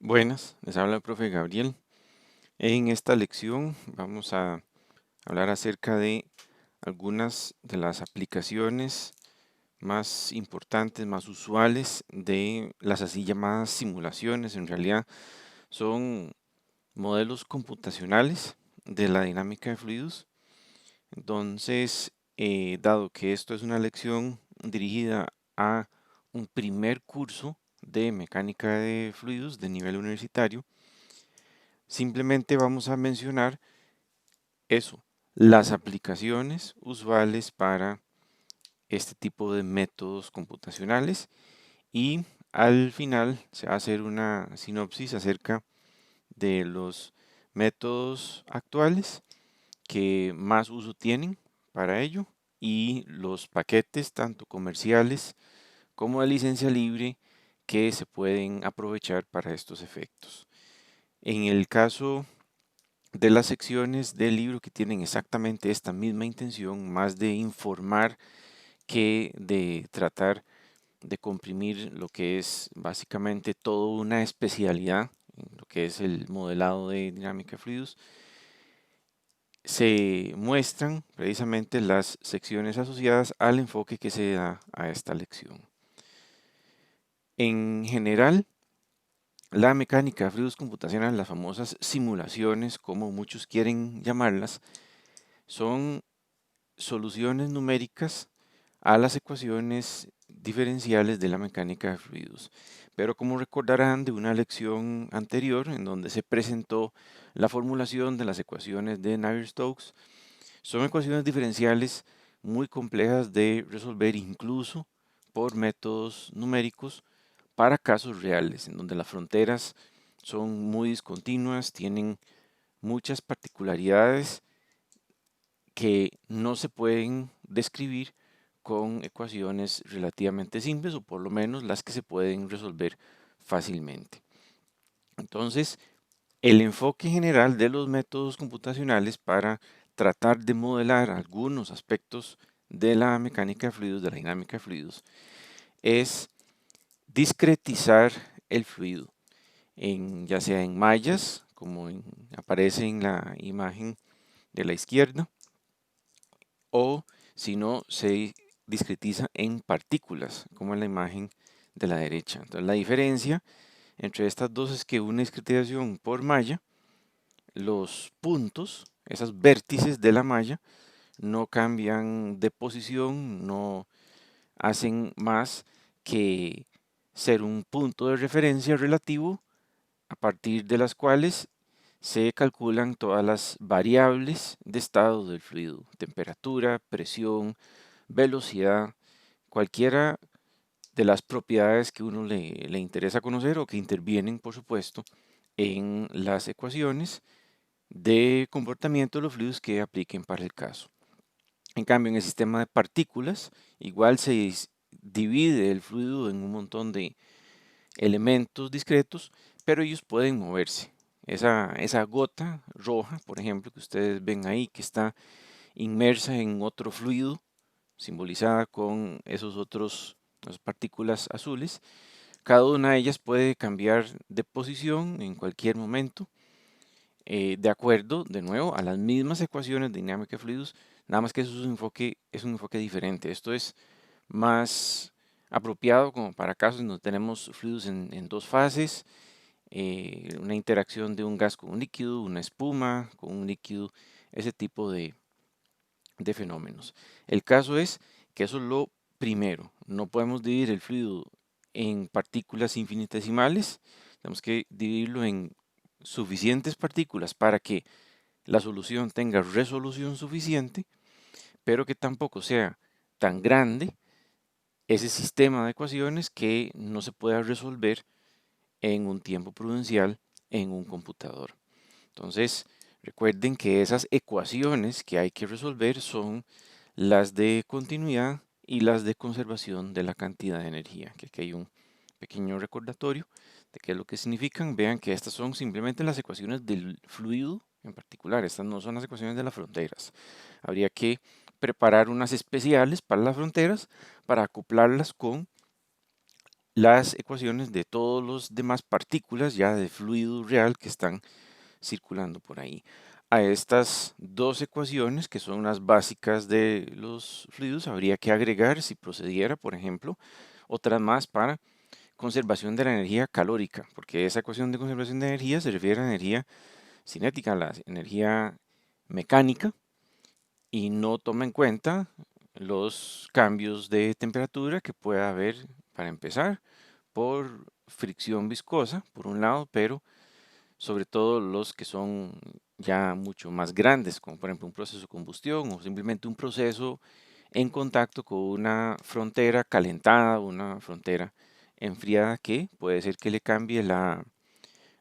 Buenas, les habla el profe Gabriel. En esta lección vamos a hablar acerca de algunas de las aplicaciones más importantes, más usuales de las así llamadas simulaciones. En realidad son modelos computacionales de la dinámica de fluidos. Entonces, dado que esto es una lección dirigida a un primer curso de mecánica de fluidos de nivel universitario, simplemente vamos a mencionar eso, las aplicaciones usuales para este tipo de métodos computacionales y al final se va a hacer una sinopsis acerca de los métodos actuales que más uso tienen para ello y los paquetes tanto comerciales como de licencia libre que se pueden aprovechar para estos efectos. En el caso de las secciones del libro que tienen exactamente esta misma intención, más de informar que de tratar de comprimir lo que es básicamente toda una especialidad en lo que es el modelado de dinámica de fluidos, se muestran precisamente las secciones asociadas al enfoque que se da a esta lección. En general, la mecánica de fluidos computacionales, las famosas simulaciones, como muchos quieren llamarlas, son soluciones numéricas a las ecuaciones diferenciales de la mecánica de fluidos. Pero como recordarán de una lección anterior en donde se presentó la formulación de las ecuaciones de Navier-Stokes, son ecuaciones diferenciales muy complejas de resolver incluso por métodos numéricos para casos reales, en donde las fronteras son muy discontinuas, tienen muchas particularidades que no se pueden describir con ecuaciones relativamente simples o por lo menos las que se pueden resolver fácilmente. Entonces, el enfoque general de los métodos computacionales para tratar de modelar algunos aspectos de la mecánica de fluidos, de la dinámica de fluidos, es discretizar el fluido, ya sea en mallas, como aparece en la imagen de la izquierda, o si no, se discretiza en partículas, como en la imagen de la derecha. Entonces, la diferencia entre estas dos es que una discretización por malla, los puntos, esas vértices de la malla, no cambian de posición, no hacen más que ser un punto de referencia relativo a partir de las cuales se calculan todas las variables de estado del fluido, temperatura, presión, velocidad, cualquiera de las propiedades que uno le interesa conocer o que intervienen, por supuesto, en las ecuaciones de comportamiento de los fluidos que apliquen para el caso. En cambio, en el sistema de partículas, igual divide el fluido en un montón de elementos discretos, pero ellos pueden moverse. Esa gota roja, por ejemplo, que ustedes ven ahí, que está inmersa en otro fluido, simbolizada con esas partículas azules. Cada una de ellas puede cambiar de posición en cualquier momento, de acuerdo, de nuevo, a las mismas ecuaciones de dinámica de fluidos, nada más que eso es un enfoque diferente. Esto es más apropiado como para casos donde tenemos fluidos en dos fases, una interacción de un gas con un líquido, una espuma con un líquido, ese tipo de fenómenos. El caso es que eso es lo primero. No podemos dividir el fluido en partículas infinitesimales. Tenemos que dividirlo en suficientes partículas para que la solución tenga resolución suficiente, pero que tampoco sea tan grande ese sistema de ecuaciones que no se pueda resolver en un tiempo prudencial en un computador. Entonces, recuerden que esas ecuaciones que hay que resolver son las de continuidad y las de conservación de la cantidad de energía, que aquí hay un pequeño recordatorio de qué es lo que significan. Vean que estas son simplemente las ecuaciones del fluido en particular, estas no son las ecuaciones de las fronteras. Habría que preparar unas especiales para las fronteras para acoplarlas con las ecuaciones de todos los demás partículas ya de fluido real que están circulando por ahí. A estas dos ecuaciones, que son las básicas de los fluidos, habría que agregar, si procediera, por ejemplo, otras más para conservación de la energía calórica, porque esa ecuación de conservación de energía se refiere a la energía cinética, a la energía mecánica, y no toma en cuenta los cambios de temperatura que pueda haber, para empezar, por fricción viscosa, por un lado, pero sobre todo los que son ya mucho más grandes, como por ejemplo un proceso de combustión o simplemente un proceso en contacto con una frontera calentada, una frontera enfriada que puede ser que le cambie la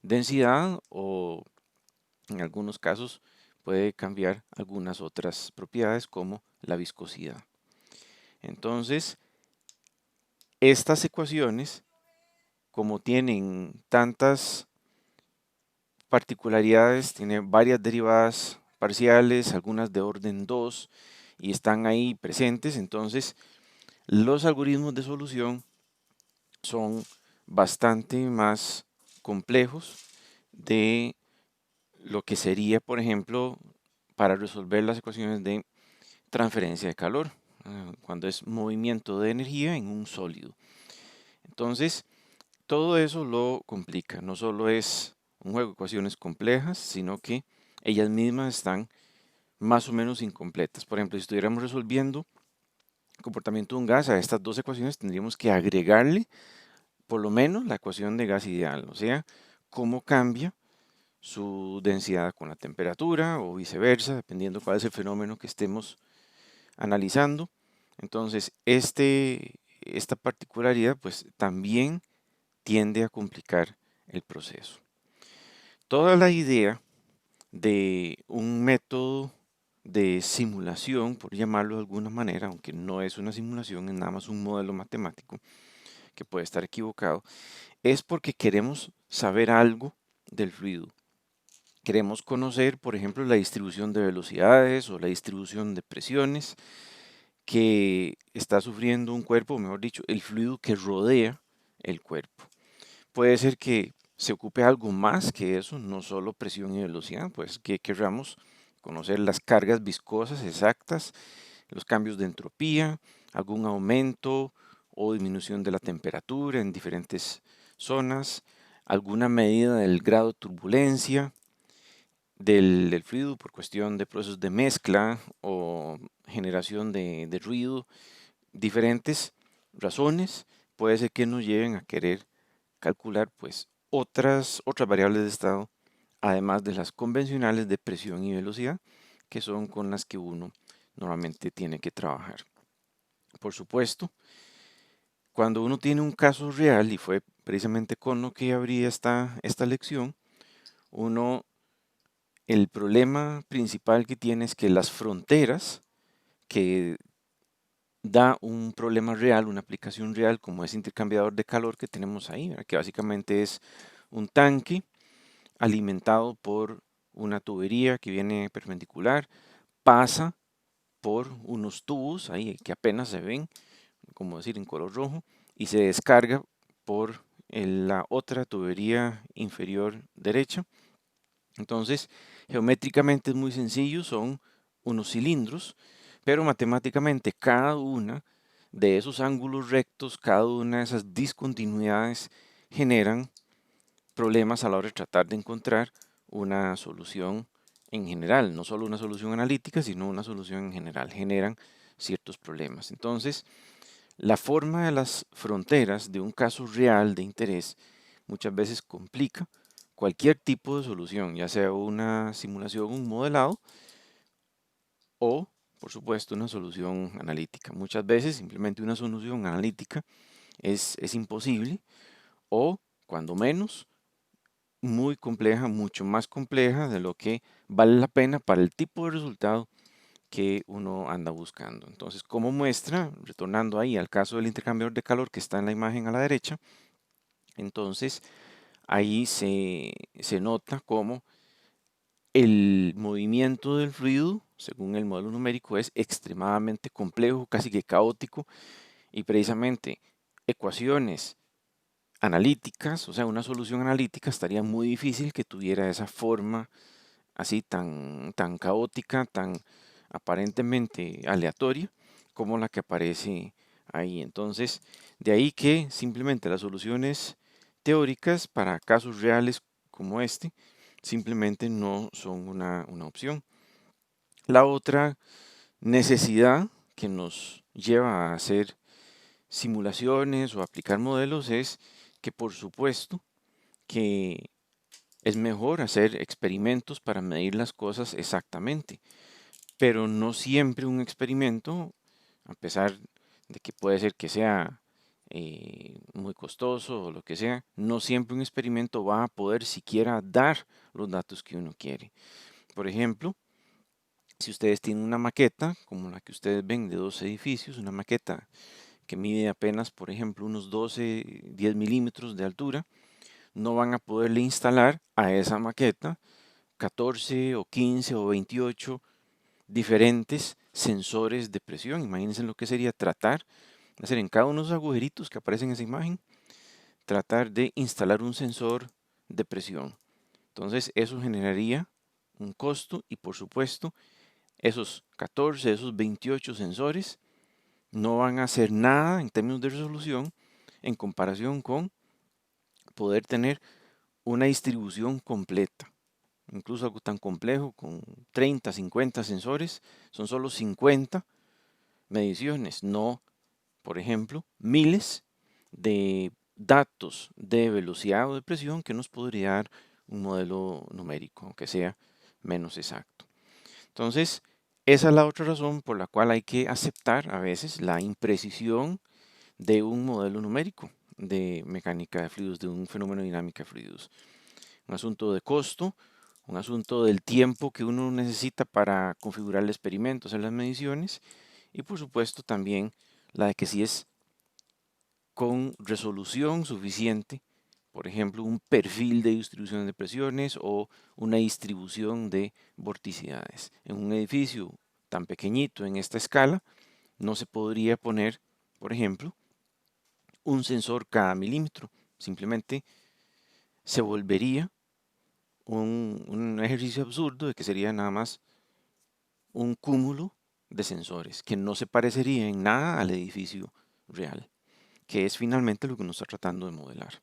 densidad o en algunos casos puede cambiar algunas otras propiedades como la viscosidad. Entonces, estas ecuaciones, como tienen tantas particularidades, tienen varias derivadas parciales, algunas de orden 2 y están ahí presentes, entonces los algoritmos de solución son bastante más complejos de lo que sería, por ejemplo, para resolver las ecuaciones de transferencia de calor, cuando es movimiento de energía en un sólido. Entonces, todo eso lo complica. No solo es un juego de ecuaciones complejas, sino que ellas mismas están más o menos incompletas. Por ejemplo, si estuviéramos resolviendo el comportamiento de un gas a estas dos ecuaciones, tendríamos que agregarle por lo menos la ecuación de gas ideal, o sea, cómo cambia su densidad con la temperatura o viceversa, dependiendo cuál es el fenómeno que estemos analizando. Entonces, esta particularidad pues también tiende a complicar el proceso. Toda la idea de un método de simulación, por llamarlo de alguna manera, aunque no es una simulación, es nada más un modelo matemático que puede estar equivocado, es porque queremos saber algo del fluido. Queremos conocer, por ejemplo, la distribución de velocidades o la distribución de presiones que está sufriendo un cuerpo, o mejor dicho, el fluido que rodea el cuerpo. Puede ser que se ocupe algo más que eso, no solo presión y velocidad, pues que queramos conocer las cargas viscosas exactas, los cambios de entropía, algún aumento o disminución de la temperatura en diferentes zonas, alguna medida del grado de turbulencia del fluido por cuestión de procesos de mezcla o generación de ruido, diferentes razones puede ser que nos lleven a querer calcular pues otras variables de estado, además de las convencionales de presión y velocidad, que son con las que uno normalmente tiene que trabajar. Por supuesto, cuando uno tiene un caso real, y fue precisamente con lo que abrí esta lección, el problema principal que tiene es que las fronteras que da un problema real, una aplicación real, como ese intercambiador de calor que tenemos ahí, ¿verdad? Que básicamente es un tanque alimentado por una tubería que viene perpendicular, pasa por unos tubos ahí que apenas se ven, como decir, en color rojo, y se descarga por la otra tubería inferior derecha. Entonces, geométricamente es muy sencillo, son unos cilindros, pero matemáticamente cada una de esos ángulos rectos, cada una de esas discontinuidades generan problemas a la hora de tratar de encontrar una solución en general, no solo una solución analítica, sino una solución en general, generan ciertos problemas. Entonces, la forma de las fronteras de un caso real de interés muchas veces complica cualquier tipo de solución, ya sea una simulación, un modelado o, por supuesto, una solución analítica. Muchas veces simplemente una solución analítica es imposible o, cuando menos, muy compleja, mucho más compleja de lo que vale la pena para el tipo de resultado que uno anda buscando. Entonces, como muestra, retornando ahí al caso del intercambiador de calor que está en la imagen a la derecha, entonces ahí se nota cómo el movimiento del fluido, según el modelo numérico, es extremadamente complejo, casi que caótico, y precisamente ecuaciones analíticas, o sea, una solución analítica estaría muy difícil que tuviera esa forma así tan caótica, tan aparentemente aleatoria como la que aparece ahí. Entonces, de ahí que simplemente las soluciones teóricas para casos reales como este simplemente no son una opción. La otra necesidad que nos lleva a hacer simulaciones o aplicar modelos es que por supuesto que es mejor hacer experimentos para medir las cosas exactamente, pero no siempre un experimento, a pesar de que puede ser que sea muy costoso o lo que sea, no siempre un experimento va a poder siquiera dar los datos que uno quiere. Por ejemplo, si ustedes tienen una maqueta, como la que ustedes ven de dos edificios, una maqueta que mide apenas, por ejemplo, unos 12, 10 milímetros de altura, no van a poderle instalar a esa maqueta 14 o 15 o 28 diferentes sensores de presión. Imagínense lo que sería tratar de hacer en cada uno de los agujeritos que aparecen en esa imagen, tratar de instalar un sensor de presión. Entonces eso generaría un costo y por supuesto esos 14, esos 28 sensores no van a hacer nada en términos de resolución en comparación con poder tener una distribución completa. Incluso algo tan complejo con 30, 50 sensores, son solo 50 mediciones, no, por ejemplo, miles de datos de velocidad o de presión que nos podría dar un modelo numérico, aunque sea menos exacto. Entonces, esa es la otra razón por la cual hay que aceptar a veces la imprecisión de un modelo numérico de mecánica de fluidos, de un fenómeno de dinámica de fluidos. Un asunto de costo, un asunto del tiempo que uno necesita para configurar el experimento, hacer las mediciones y por supuesto también la de que si es con resolución suficiente, por ejemplo, un perfil de distribución de presiones o una distribución de vorticidades. En un edificio tan pequeñito en esta escala, no se podría poner, por ejemplo, un sensor cada milímetro. Simplemente se volvería un ejercicio absurdo de que sería nada más un cúmulo de sensores que no se parecería en nada al edificio real, que es finalmente lo que uno está tratando de modelar.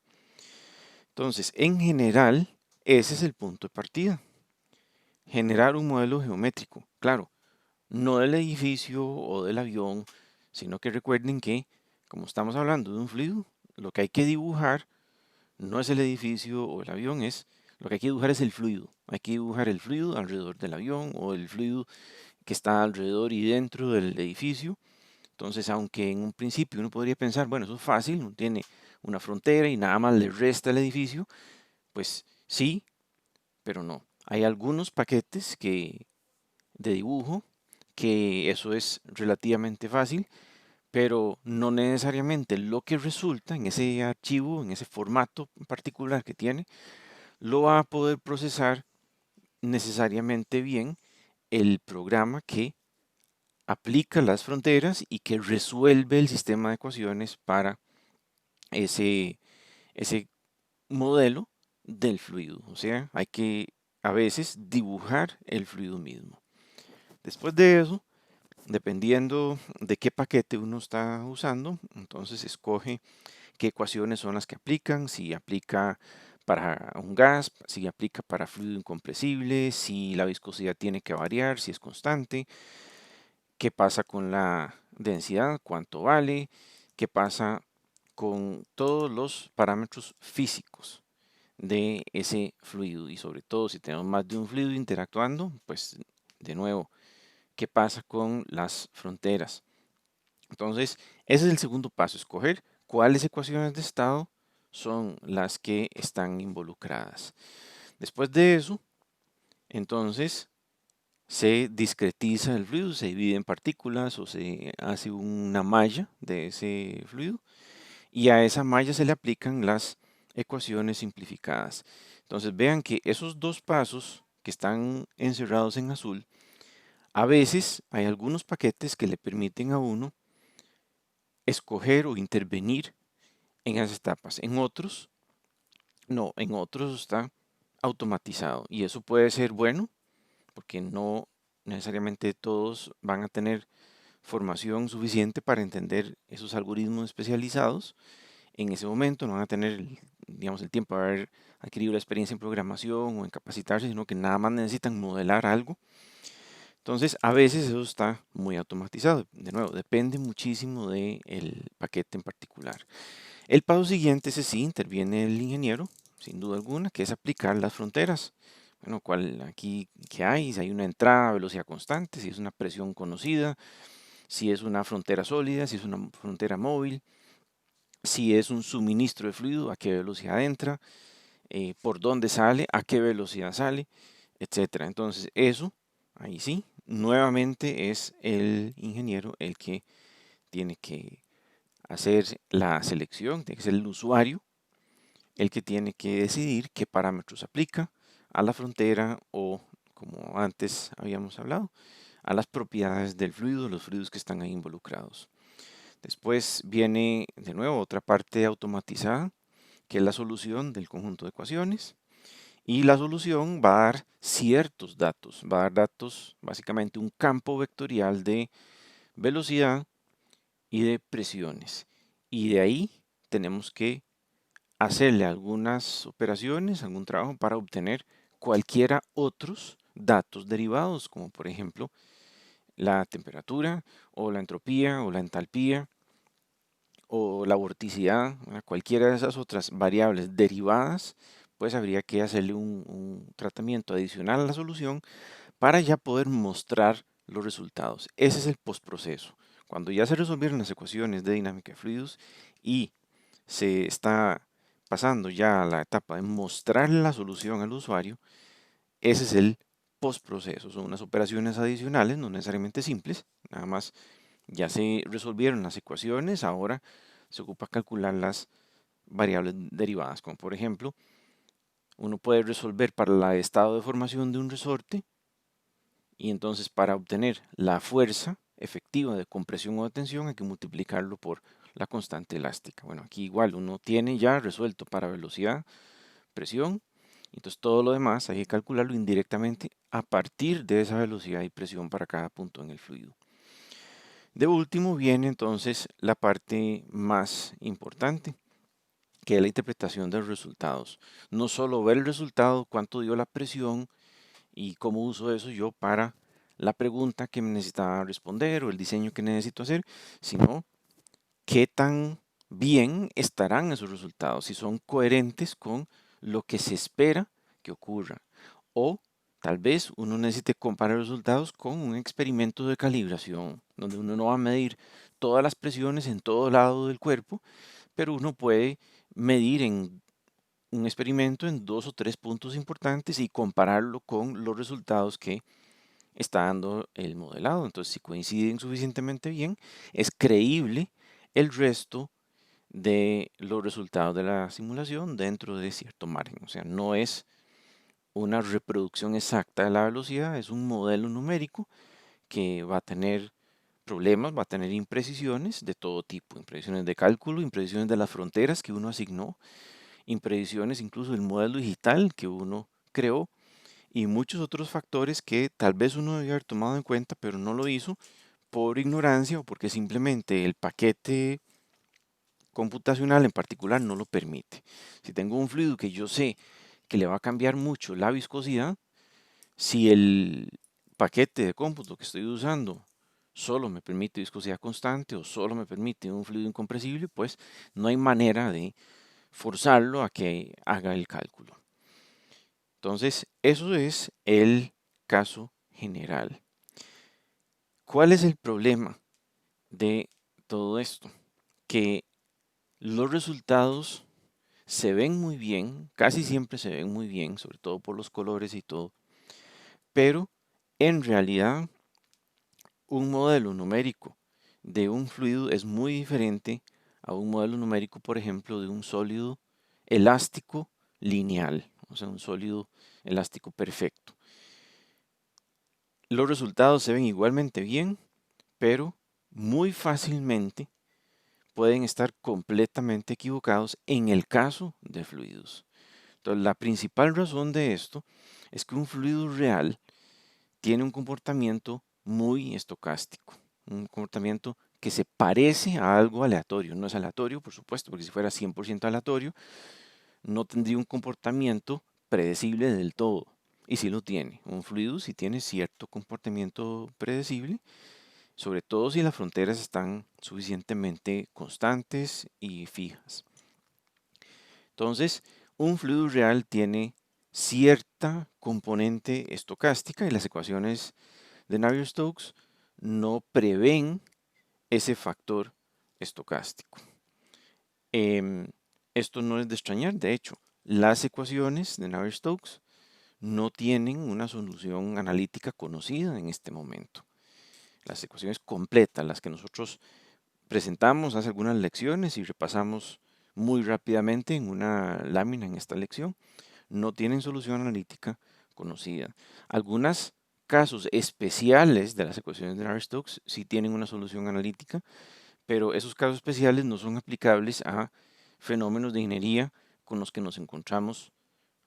Entonces, en general, ese es el punto de partida. Generar un modelo geométrico, claro, no del edificio o del avión, sino que recuerden que, como estamos hablando de un fluido, lo que hay que dibujar no es el edificio o el avión, es lo que hay que dibujar es el fluido. Hay que dibujar el fluido alrededor del avión o el fluido que está alrededor y dentro del edificio. Entonces, aunque en un principio uno podría pensar, bueno, eso es fácil, uno tiene una frontera y nada más le resta el edificio, pues sí, pero no. Hay algunos paquetes de dibujo que eso es relativamente fácil, pero no necesariamente lo que resulta en ese archivo, en ese formato particular que tiene, lo va a poder procesar necesariamente bien el programa que aplica las fronteras y que resuelve el sistema de ecuaciones para ese, ese modelo del fluido. O sea, hay que a veces dibujar el fluido mismo. Después de eso, dependiendo de qué paquete uno está usando, entonces escoge qué ecuaciones son las que aplican, si aplica para un gas, si aplica para fluido incompresible, si la viscosidad tiene que variar, si es constante, qué pasa con la densidad, cuánto vale, qué pasa con todos los parámetros físicos de ese fluido y sobre todo si tenemos más de un fluido interactuando, pues de nuevo, qué pasa con las fronteras. Entonces, ese es el segundo paso, escoger cuáles ecuaciones de estado son las que están involucradas. Después de eso, entonces, se discretiza el fluido, se divide en partículas o se hace una malla de ese fluido y a esa malla se le aplican las ecuaciones simplificadas. Entonces vean que esos dos pasos que están encerrados en azul, a veces hay algunos paquetes que le permiten a uno escoger o intervenir en esas etapas. En otros, no, en otros está automatizado y eso puede ser bueno porque no necesariamente todos van a tener formación suficiente para entender esos algoritmos especializados. En ese momento no van a tener, digamos, el tiempo de haber adquirido la experiencia en programación o en capacitarse, sino que nada más necesitan modelar algo. Entonces, a veces eso está muy automatizado. De nuevo, depende muchísimo del paquete en particular. El paso siguiente, ese sí, interviene el ingeniero, sin duda alguna, que es aplicar las fronteras. Bueno, ¿cuál aquí qué hay? Si hay una entrada a velocidad constante, si es una presión conocida, si es una frontera sólida, si es una frontera móvil, si es un suministro de fluido, a qué velocidad entra, por dónde sale, a qué velocidad sale, etcétera. Entonces, eso, ahí sí, nuevamente es el ingeniero el que tiene que hacer la selección, tiene que ser el usuario el que tiene que decidir qué parámetros aplica a la frontera o, como antes habíamos hablado, a las propiedades del fluido, los fluidos que están ahí involucrados. Después viene de nuevo otra parte automatizada, que es la solución del conjunto de ecuaciones. Y la solución va a dar ciertos datos, va a dar datos, básicamente un campo vectorial de velocidad y de presiones. Y de ahí tenemos que hacerle algunas operaciones, algún trabajo para obtener cualquiera otros datos derivados, como por ejemplo la temperatura o la entropía o la entalpía o la vorticidad, cualquiera de esas otras variables derivadas, pues habría que hacerle un tratamiento adicional a la solución para ya poder mostrar los resultados. Ese es el postproceso. Cuando ya se resolvieron las ecuaciones de dinámica de fluidos y se está pasando ya a la etapa de mostrar la solución al usuario, ese es el postproceso. Son unas operaciones adicionales, no necesariamente simples, nada más ya se resolvieron las ecuaciones, ahora se ocupa calcular las variables derivadas, como por ejemplo, uno puede resolver para el estado de formación de un resorte y entonces para obtener la fuerza efectiva de compresión o de tensión hay que multiplicarlo por la constante elástica. Bueno, aquí igual uno tiene ya resuelto para velocidad, presión, entonces todo lo demás hay que calcularlo indirectamente a partir de esa velocidad y presión para cada punto en el fluido. De último viene entonces la parte más importante, que es la interpretación de los resultados. No solo ver el resultado, cuánto dio la presión y cómo uso eso yo para la pregunta que me necesitaba responder o el diseño que necesito hacer, sino qué tan bien estarán esos resultados, si son coherentes con lo que se espera que ocurra. O tal vez uno necesite comparar resultados con un experimento de calibración, donde uno no va a medir todas las presiones en todo lado del cuerpo, pero uno puede medir en un experimento en dos o tres puntos importantes y compararlo con los resultados que está dando el modelado. Entonces, si coinciden suficientemente bien, es creíble el resto de los resultados de la simulación dentro de cierto margen. O sea, no es una reproducción exacta de la velocidad, es un modelo numérico que va a tener problemas, va a tener imprecisiones de todo tipo, imprecisiones de cálculo, imprecisiones de las fronteras que uno asignó, imprecisiones incluso del modelo digital que uno creó y muchos otros factores que tal vez uno debió haber tomado en cuenta, pero no lo hizo por ignorancia o porque simplemente el paquete computacional en particular no lo permite. Si tengo un fluido que yo sé que le va a cambiar mucho la viscosidad, si el paquete de cómputo que estoy usando solo me permite viscosidad constante o solo me permite un fluido incompresible, pues no hay manera de forzarlo a que haga el cálculo. Entonces, eso es el caso general. ¿Cuál es el problema de todo esto? Que los resultados se ven muy bien, casi siempre se ven muy bien, sobre todo por los colores y todo, pero en realidad un modelo numérico de un fluido es muy diferente a un modelo numérico, por ejemplo, de un sólido elástico lineal, o sea, un sólido elástico perfecto. Los resultados se ven igualmente bien, pero muy fácilmente pueden estar completamente equivocados en el caso de fluidos. Entonces, la principal razón de esto es que un fluido real tiene un comportamiento muy estocástico, un comportamiento que se parece a algo aleatorio. No es aleatorio, por supuesto, porque si fuera 100% aleatorio, no tendría un comportamiento predecible del todo. Y sí lo tiene. Un fluido sí tiene cierto comportamiento predecible, sobre todo si las fronteras están suficientemente constantes y fijas. Entonces, un fluido real tiene cierta componente estocástica y las ecuaciones de Navier-Stokes no prevén ese factor estocástico. Esto no es de extrañar, de hecho, las ecuaciones de Navier-Stokes no tienen una solución analítica conocida en este momento. Las ecuaciones completas, las que nosotros presentamos hace algunas lecciones y repasamos muy rápidamente en una lámina en esta lección, no tienen solución analítica conocida. Algunos casos especiales de las ecuaciones de Navier-Stokes sí tienen una solución analítica, pero esos casos especiales no son aplicables a fenómenos de ingeniería con los que nos encontramos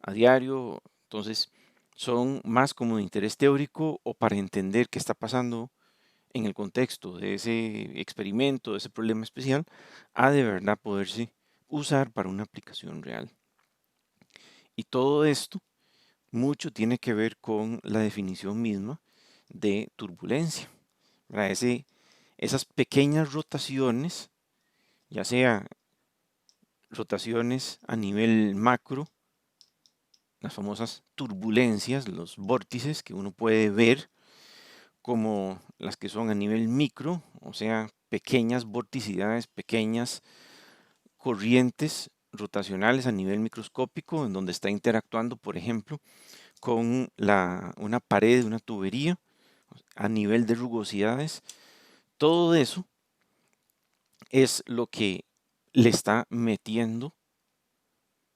a diario. Entonces, son más como de interés teórico o para entender qué está pasando en el contexto de ese experimento, de ese problema especial, a de verdad poderse usar para una aplicación real. Y todo esto mucho tiene que ver con la definición misma de turbulencia. Esas pequeñas rotaciones, ya sea rotaciones a nivel macro, las famosas turbulencias, los vórtices que uno puede ver, como las que son a nivel micro, o sea, pequeñas vorticidades, pequeñas corrientes rotacionales a nivel microscópico, en donde está interactuando, por ejemplo, con una pared de una tubería a nivel de rugosidades. Todo eso es lo que le está metiendo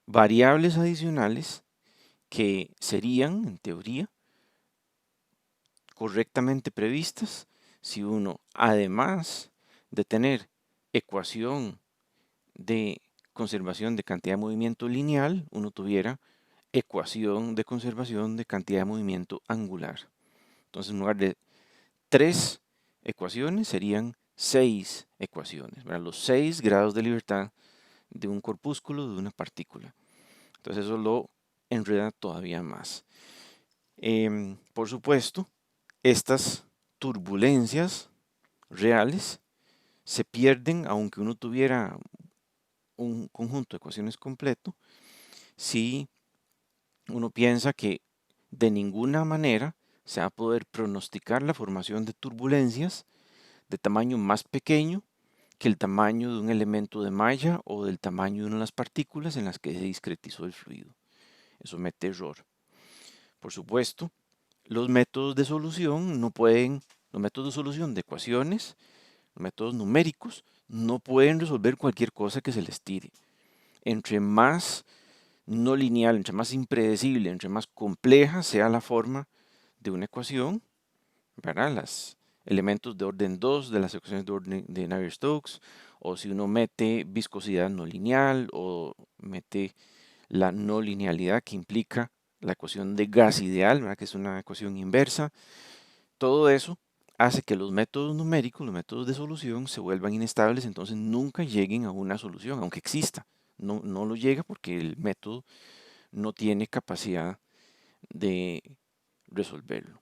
variables adicionales que serían, en teoría, correctamente previstas si uno, además de tener ecuación de conservación de cantidad de movimiento lineal, uno tuviera ecuación de conservación de cantidad de movimiento angular. Entonces, en lugar de 3 ecuaciones, serían 6 ecuaciones, ¿verdad? Los 6 grados de libertad de un corpúsculo, de una partícula. Entonces, eso lo enreda todavía más. Por supuesto, estas turbulencias reales se pierden, aunque uno tuviera un conjunto de ecuaciones completo, si uno piensa que de ninguna manera se va a poder pronosticar la formación de turbulencias de tamaño más pequeño que el tamaño de un elemento de malla o del tamaño de una de las partículas en las que se discretizó el fluido. Eso mete error. Por supuesto, los métodos de solución no pueden, los métodos de solución de ecuaciones, los métodos numéricos, no pueden resolver cualquier cosa que se les tire. Entre más no lineal, entre más impredecible, entre más compleja sea la forma de una ecuación, ¿verdad? Los elementos de orden 2 de las ecuaciones de orden de Navier-Stokes, o si uno mete viscosidad no lineal o mete la no linealidad que implica la ecuación de gas ideal, ¿verdad? Que es una ecuación inversa, todo eso hace que los métodos numéricos, los métodos de solución se vuelvan inestables, entonces nunca lleguen a una solución, aunque exista. No lo llega porque el método no tiene capacidad de resolverlo.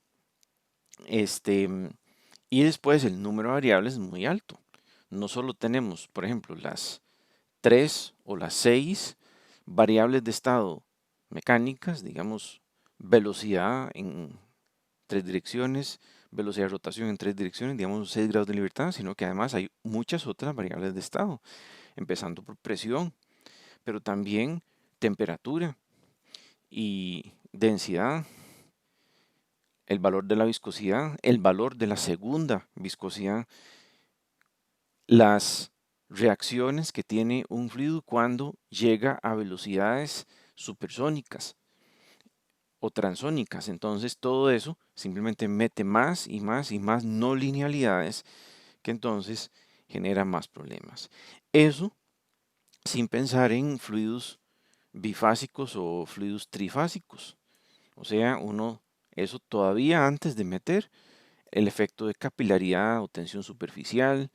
Y después el número de variables es muy alto. No solo tenemos, por ejemplo, las 3 o las 6 variables de estado mecánicas, digamos, velocidad en 3 direcciones, velocidad de rotación en 3 direcciones, digamos 6 grados de libertad, sino que además hay muchas otras variables de estado, empezando por presión, pero también temperatura y densidad, el valor de la viscosidad, el valor de la segunda viscosidad, las reacciones que tiene un fluido cuando llega a velocidades supersónicas o transónicas. Entonces todo eso simplemente mete más y más y más no linealidades que entonces genera más problemas. Eso sin pensar en fluidos bifásicos o fluidos trifásicos. O sea, eso todavía antes de meter el efecto de capilaridad o tensión superficial,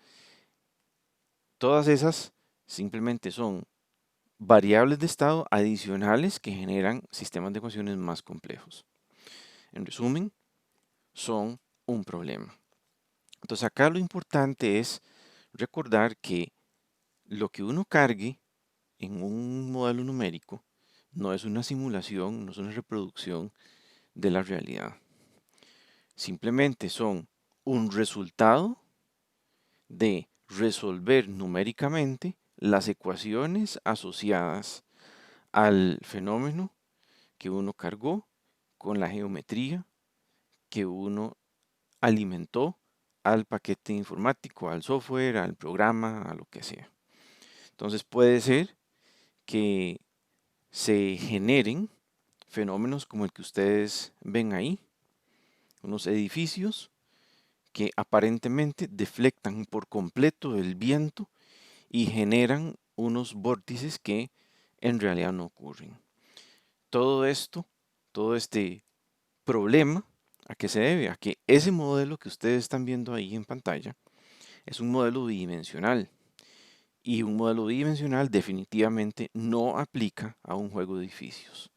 todas esas simplemente son variables de estado adicionales que generan sistemas de ecuaciones más complejos. En resumen, son un problema. Entonces acá lo importante es recordar que lo que uno cargue en un modelo numérico no es una simulación, no es una reproducción de la realidad. Simplemente son un resultado de resolver numéricamente las ecuaciones asociadas al fenómeno que uno cargó con la geometría que uno alimentó al paquete informático, al software, al programa, a lo que sea. Entonces puede ser que se generen fenómenos como el que ustedes ven ahí, unos edificios que aparentemente deflectan por completo el viento y generan unos vórtices que en realidad no ocurren. Todo esto, todo este problema, ¿a qué se debe? A que ese modelo que ustedes están viendo ahí en pantalla es un modelo bidimensional. Y un modelo bidimensional definitivamente no aplica a un juego de edificios.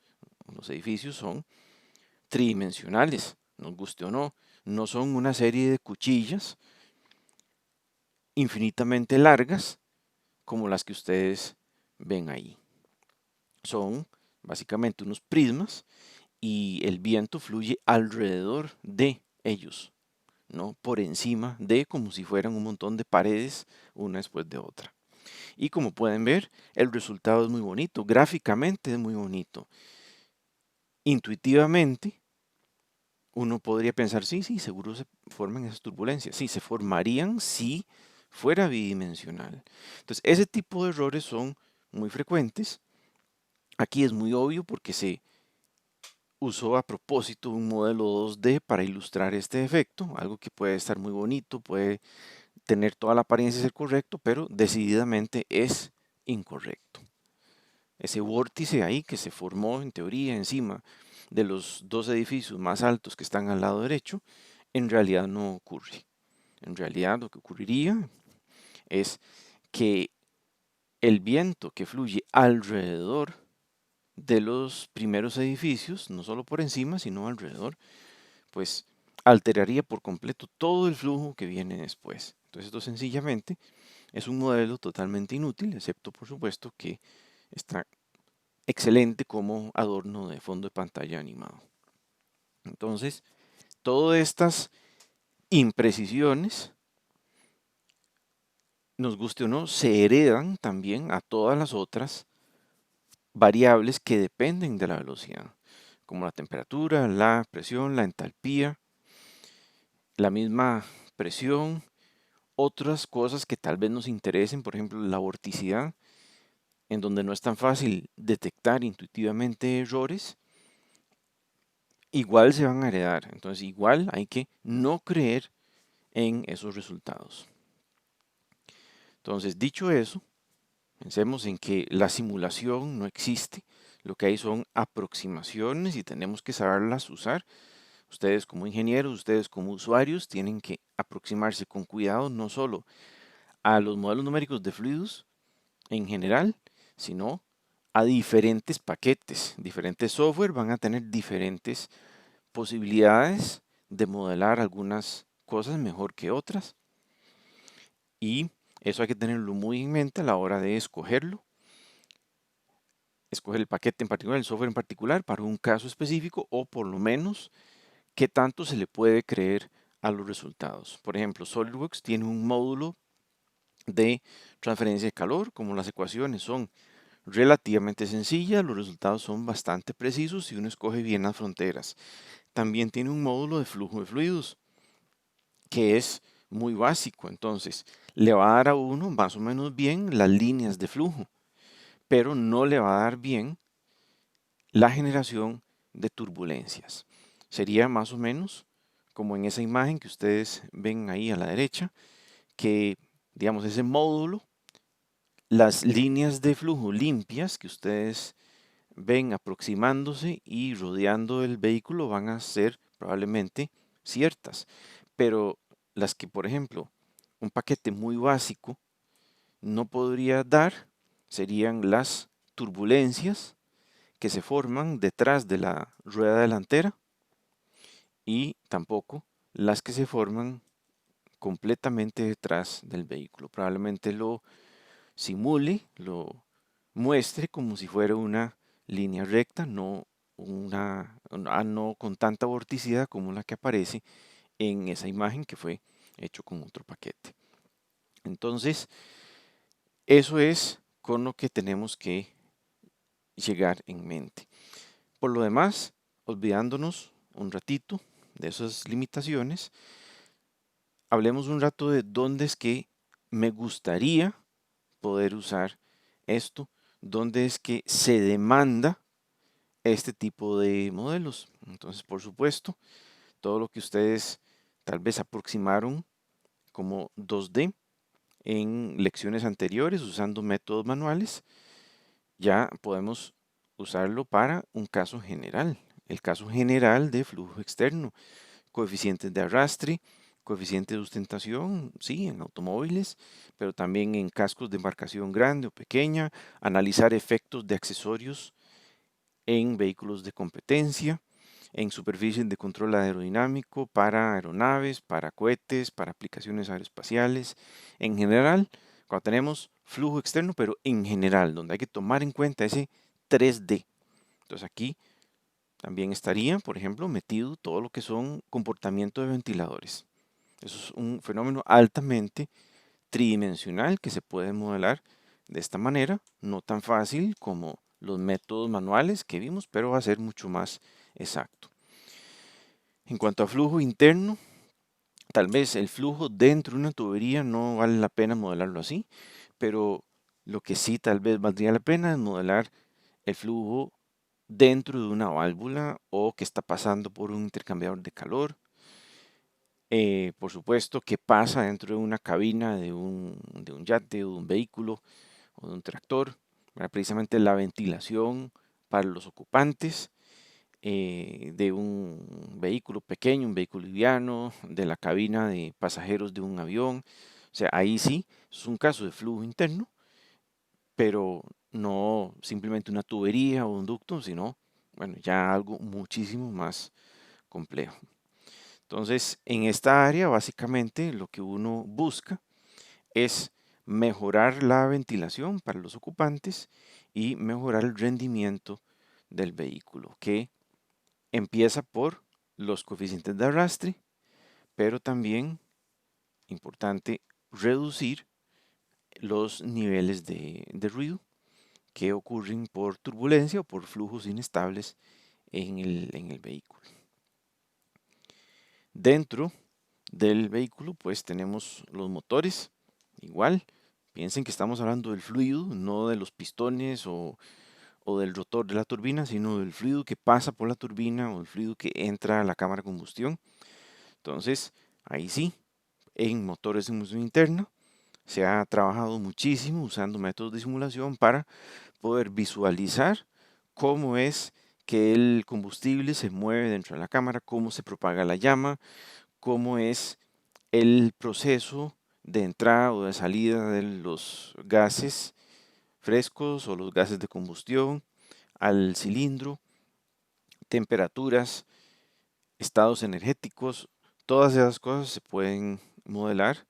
Los edificios son tridimensionales, nos guste o no. No son una serie de cuchillas infinitamente largas como las que ustedes ven ahí. Son básicamente unos prismas y el viento fluye alrededor de ellos, no por encima de, como si fueran un montón de paredes una después de otra. Y como pueden ver, el resultado es muy bonito, gráficamente es muy bonito. Intuitivamente, uno podría pensar, sí, sí, seguro se forman esas turbulencias. Sí, se formarían si fuera bidimensional. Entonces, ese tipo de errores son muy frecuentes. Aquí es muy obvio porque se usó a propósito un modelo 2D para ilustrar este efecto, algo que puede estar muy bonito, puede tener toda la apariencia de ser correcto, pero decididamente es incorrecto. Ese vórtice ahí que se formó en teoría encima de los dos edificios más altos que están al lado derecho, en realidad no ocurre. En realidad lo que ocurriría es que el viento que fluye alrededor de los primeros edificios, no solo por encima, sino alrededor, pues alteraría por completo todo el flujo que viene después. Entonces esto sencillamente es un modelo totalmente inútil, excepto por supuesto que está excelente como adorno de fondo de pantalla animado. Entonces, todas estas imprecisiones, nos guste o no, se heredan también a todas las otras variables que dependen de la velocidad, como la temperatura, la presión, la entalpía, la misma presión, otras cosas que tal vez nos interesen, por ejemplo, la vorticidad, en donde no es tan fácil detectar intuitivamente errores, igual se van a heredar. Entonces, igual hay que no creer en esos resultados. Entonces, dicho eso, pensemos en que la simulación no existe. Lo que hay son aproximaciones y tenemos que saberlas usar. Ustedes como ingenieros, ustedes como usuarios, tienen que aproximarse con cuidado no solo a los modelos numéricos de fluidos en general, sino a diferentes paquetes. Diferentes software van a tener diferentes posibilidades de modelar algunas cosas mejor que otras. Y eso hay que tenerlo muy en mente a la hora de escogerlo. Escoger el paquete en particular, el software en particular, para un caso específico o por lo menos qué tanto se le puede creer a los resultados. Por ejemplo, SolidWorks tiene un módulo de transferencia de calor, como las ecuaciones son relativamente sencillas, los resultados son bastante precisos si uno escoge bien las fronteras. También tiene un módulo de flujo de fluidos, que es muy básico, entonces le va a dar a uno más o menos bien las líneas de flujo, pero no le va a dar bien la generación de turbulencias. Sería más o menos como en esa imagen que ustedes ven ahí a la derecha, que digamos ese módulo las líneas de flujo limpias que ustedes ven aproximándose y rodeando el vehículo van a ser probablemente ciertas, pero las que, por ejemplo, un paquete muy básico no podría dar serían las turbulencias que se forman detrás de la rueda delantera y tampoco las que se forman completamente detrás del vehículo. Probablemente lo simule, lo muestre como si fuera una línea recta, no con tanta vorticidad como la que aparece en esa imagen que fue hecho con otro paquete. Entonces, eso es con lo que tenemos que llegar en mente. Por lo demás, olvidándonos un ratito de esas limitaciones, hablemos un rato de dónde es que me gustaría poder usar esto, dónde es que se demanda este tipo de modelos. Entonces, por supuesto, todo lo que ustedes tal vez aproximaron como 2D en lecciones anteriores usando métodos manuales, ya podemos usarlo para un caso general, el caso general de flujo externo, coeficientes de arrastre, coeficiente de sustentación, sí, en automóviles, pero también en cascos de embarcación grande o pequeña, analizar efectos de accesorios en vehículos de competencia, en superficies de control aerodinámico para aeronaves, para cohetes, para aplicaciones aeroespaciales. En general, cuando tenemos flujo externo, pero en general, donde hay que tomar en cuenta ese 3D. Entonces aquí también estaría, por ejemplo, metido todo lo que son comportamiento de ventiladores. Eso es un fenómeno altamente tridimensional que se puede modelar de esta manera, no tan fácil como los métodos manuales que vimos, pero va a ser mucho más exacto. En cuanto a flujo interno, tal vez el flujo dentro de una tubería no vale la pena modelarlo así, pero lo que sí tal vez valdría la pena es modelar el flujo dentro de una válvula o que está pasando por un intercambiador de calor. Por supuesto, qué pasa dentro de una cabina de un yate o de un vehículo o de un tractor, ¿verdad? Precisamente la ventilación para los ocupantes de un vehículo pequeño, un vehículo liviano, de la cabina de pasajeros de un avión. O sea, ahí sí es un caso de flujo interno, pero no simplemente una tubería o un ducto, sino, bueno, ya algo muchísimo más complejo. Entonces, en esta área, básicamente, lo que uno busca es mejorar la ventilación para los ocupantes y mejorar el rendimiento del vehículo, que empieza por los coeficientes de arrastre, pero también, importante, reducir los niveles de ruido que ocurren por turbulencia o por flujos inestables en el vehículo. Dentro del vehículo, pues tenemos los motores, igual. Piensen que estamos hablando del fluido, no de los pistones o del rotor de la turbina, sino del fluido que pasa por la turbina o el fluido que entra a la cámara de combustión. Entonces, ahí sí, en motores de combustión interna se ha trabajado muchísimo usando métodos de simulación para poder visualizar cómo es que el combustible se mueve dentro de la cámara, cómo se propaga la llama, cómo es el proceso de entrada o de salida de los gases frescos o los gases de combustión al cilindro, temperaturas, estados energéticos, todas esas cosas se pueden modelar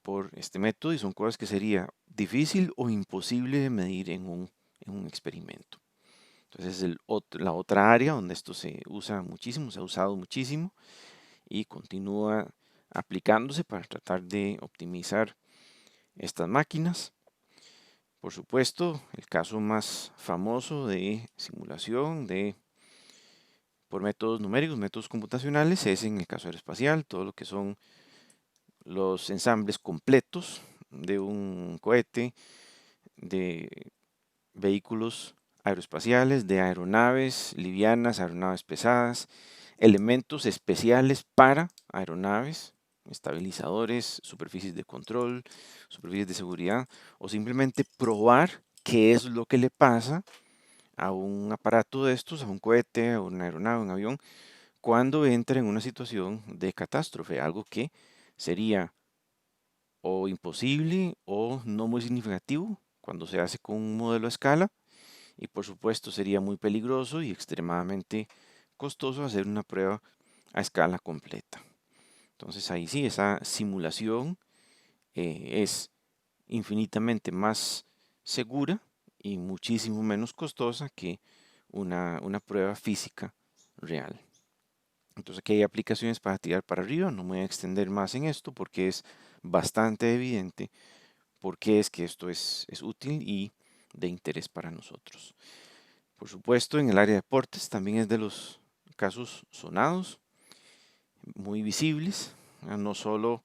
por este método y son cosas que sería difícil o imposible de medir en un experimento. Entonces es la otra área donde esto se usa muchísimo, se ha usado muchísimo y continúa aplicándose para tratar de optimizar estas máquinas. Por supuesto, el caso más famoso de simulación por métodos numéricos, métodos computacionales, es en el caso aeroespacial, todo lo que son los ensambles completos de un cohete, de vehículos aeroespaciales, de aeronaves livianas, aeronaves pesadas, elementos especiales para aeronaves, estabilizadores, superficies de control, superficies de seguridad, o simplemente probar qué es lo que le pasa a un aparato de estos, a un cohete, a una aeronave, un avión, cuando entra en una situación de catástrofe, algo que sería o imposible o no muy significativo cuando se hace con un modelo a escala, y por supuesto sería muy peligroso y extremadamente costoso hacer una prueba a escala completa. Entonces ahí sí, esa simulación es infinitamente más segura y muchísimo menos costosa que una prueba física real. Entonces aquí hay aplicaciones para tirar para arriba, no me voy a extender más en esto porque es bastante evidente por qué es que esto es útil y de interés para nosotros. Por supuesto, en el área de deportes también es de los casos sonados, muy visibles, no solo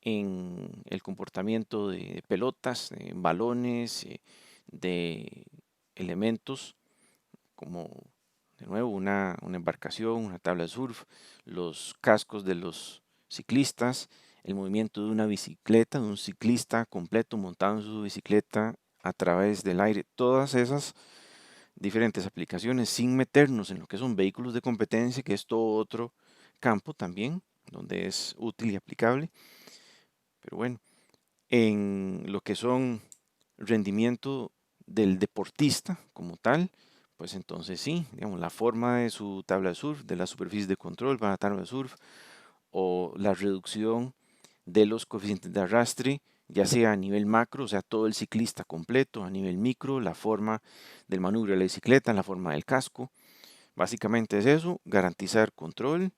en el comportamiento de pelotas, de balones, de elementos como, de nuevo, una embarcación, una tabla de surf, los cascos de los ciclistas, el movimiento de una bicicleta, de un ciclista completo montado en su bicicleta a través del aire, todas esas diferentes aplicaciones sin meternos en lo que son vehículos de competencia, que es todo otro campo también, donde es útil y aplicable. Pero bueno, en lo que son rendimiento del deportista como tal, pues entonces sí, digamos, la forma de su tabla de surf, de la superficie de control para la tabla de surf, o la reducción de los coeficientes de arrastre, ya sea a nivel macro, o sea, todo el ciclista completo, a nivel micro, la forma del manubrio de la bicicleta, la forma del casco. Básicamente es eso, garantizar control,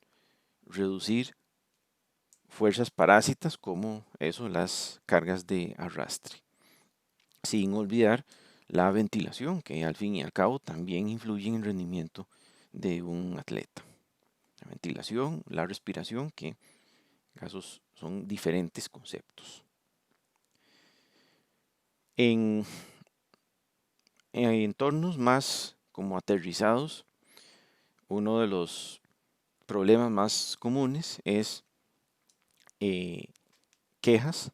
reducir fuerzas parásitas como eso, las cargas de arrastre. Sin olvidar la ventilación, que al fin y al cabo también influye en el rendimiento de un atleta. La ventilación, la respiración, que en casos son diferentes conceptos. En, en entornos más como aterrizados, uno de los problemas más comunes es eh, quejas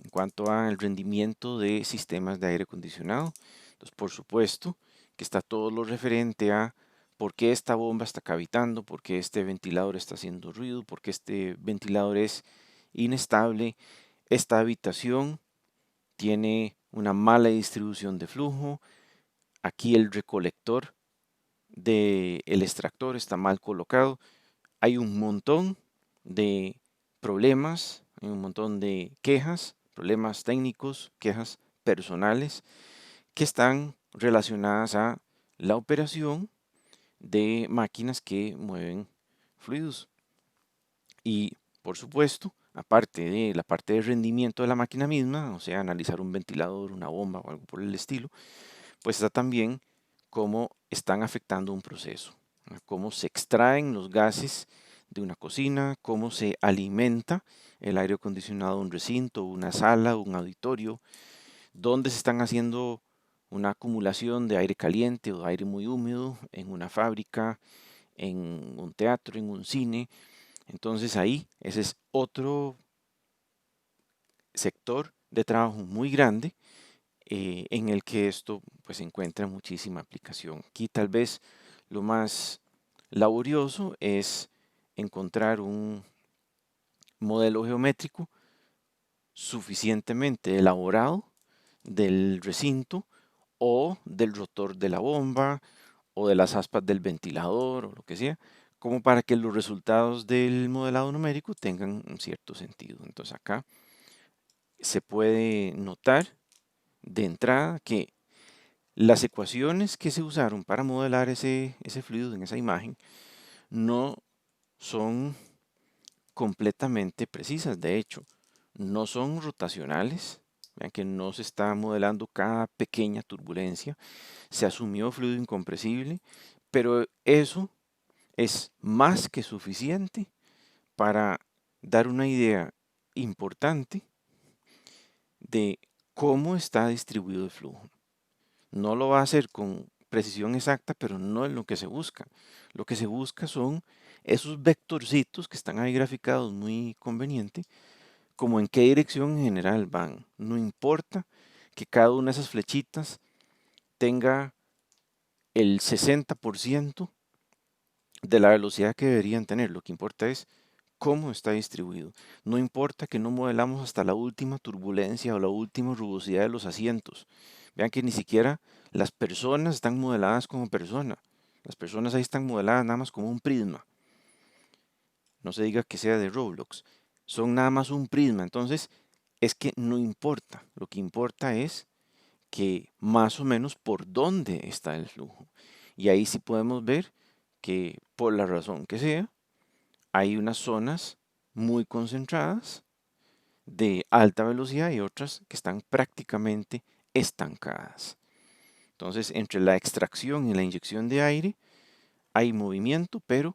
en cuanto al rendimiento de sistemas de aire acondicionado. Entonces, por supuesto que está todo lo referente a por qué esta bomba está cavitando, por qué este ventilador está haciendo ruido, por qué este ventilador es inestable, esta habitación tiene una mala distribución de flujo, aquí el recolector del extractor está mal colocado. Hay un montón de problemas, hay un montón de quejas, problemas técnicos, quejas personales que están relacionadas a la operación de máquinas que mueven fluidos. Y por supuesto, aparte de la parte de rendimiento de la máquina misma, o sea, analizar un ventilador, una bomba o algo por el estilo, pues está también cómo están afectando un proceso, ¿no? Cómo se extraen los gases de una cocina, cómo se alimenta el aire acondicionado de un recinto, una sala, un auditorio, dónde se están haciendo una acumulación de aire caliente o de aire muy húmedo en una fábrica, en un teatro, en un cine. Entonces ahí ese es otro sector de trabajo muy grande en el que esto pues encuentra muchísima aplicación. Aquí tal vez lo más laborioso es encontrar un modelo geométrico suficientemente elaborado del recinto o del rotor de la bomba o de las aspas del ventilador o lo que sea, como para que los resultados del modelado numérico tengan un cierto sentido. Entonces acá se puede notar de entrada que las ecuaciones que se usaron para modelar ese fluido en esa imagen no son completamente precisas. De hecho, no son rotacionales. Vean que no se está modelando cada pequeña turbulencia. Se asumió fluido incompresible, pero eso es más que suficiente para dar una idea importante de cómo está distribuido el flujo. No lo va a hacer con precisión exacta, pero no es lo que se busca. Lo que se busca son esos vectorcitos que están ahí graficados muy conveniente, como en qué dirección en general van. No importa que cada una de esas flechitas tenga el 60% de la velocidad que deberían tener. Lo que importa es cómo está distribuido. No importa que no modelamos hasta la última turbulencia o la última rugosidad de los asientos. Vean que ni siquiera las personas están modeladas como persona. Las personas ahí están modeladas nada más como un prisma. No se diga que sea de Roblox. Son nada más un prisma. Entonces, es que no importa. Lo que importa es que más o menos por dónde está el flujo. Y ahí sí podemos ver que por la razón que sea, hay unas zonas muy concentradas de alta velocidad y otras que están prácticamente estancadas. Entonces, entre la extracción y la inyección de aire hay movimiento, pero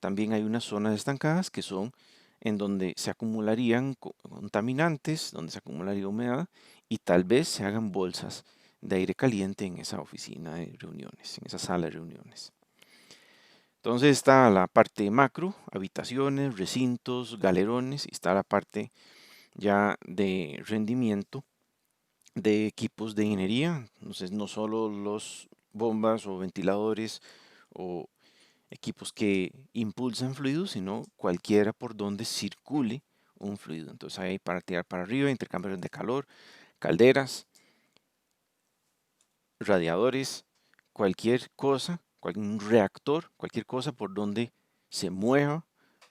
también hay unas zonas estancadas que son en donde se acumularían contaminantes, donde se acumularía humedad y tal vez se hagan bolsas de aire caliente en esa oficina de reuniones, en esa sala de reuniones. Entonces está la parte macro, habitaciones, recintos, galerones, y está la parte ya de rendimiento de equipos de ingeniería. Entonces no solo los bombas o ventiladores o equipos que impulsan fluidos, sino cualquiera por donde circule un fluido. Entonces hay para tirar para arriba, intercambiadores de calor, calderas, radiadores, cualquier cosa, un reactor, cualquier cosa por donde se mueva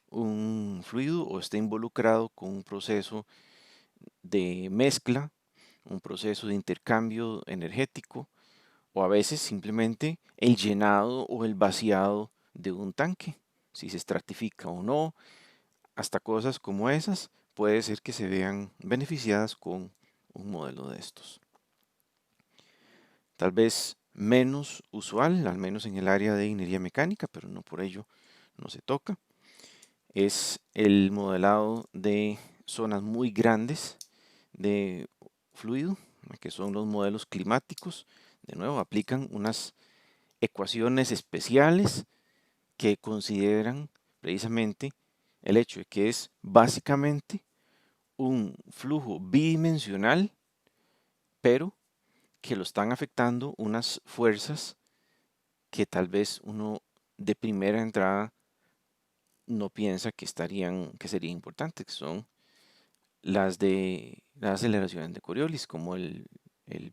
un fluido o esté involucrado con un proceso de mezcla, un proceso de intercambio energético o a veces simplemente el llenado o el vaciado de un tanque, si se estratifica o no, hasta cosas como esas puede ser que se vean beneficiadas con un modelo de estos. Tal vez menos usual, al menos en el área de ingeniería mecánica, pero no por ello no se toca, es el modelado de zonas muy grandes de fluido, que son los modelos climáticos. De nuevo, aplican unas ecuaciones especiales que consideran precisamente el hecho de que es básicamente un flujo bidimensional, pero que lo están afectando unas fuerzas que tal vez uno de primera entrada no piensa que que serían importantes, que son las de las aceleraciones de Coriolis, como el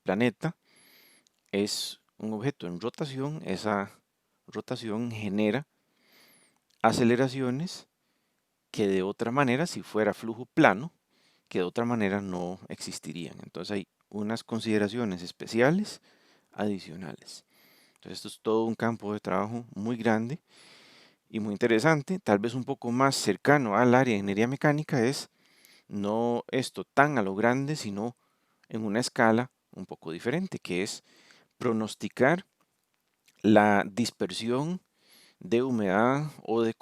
planeta es un objeto en rotación, esa rotación genera aceleraciones que de otra manera, si fuera flujo plano, que de otra manera no existirían. Entonces hay unas consideraciones especiales adicionales. Entonces esto es todo un campo de trabajo muy grande y muy interesante, tal vez un poco más cercano al área de ingeniería mecánica es no esto tan a lo grande, sino en una escala un poco diferente, que es pronosticar la dispersión de humedad o de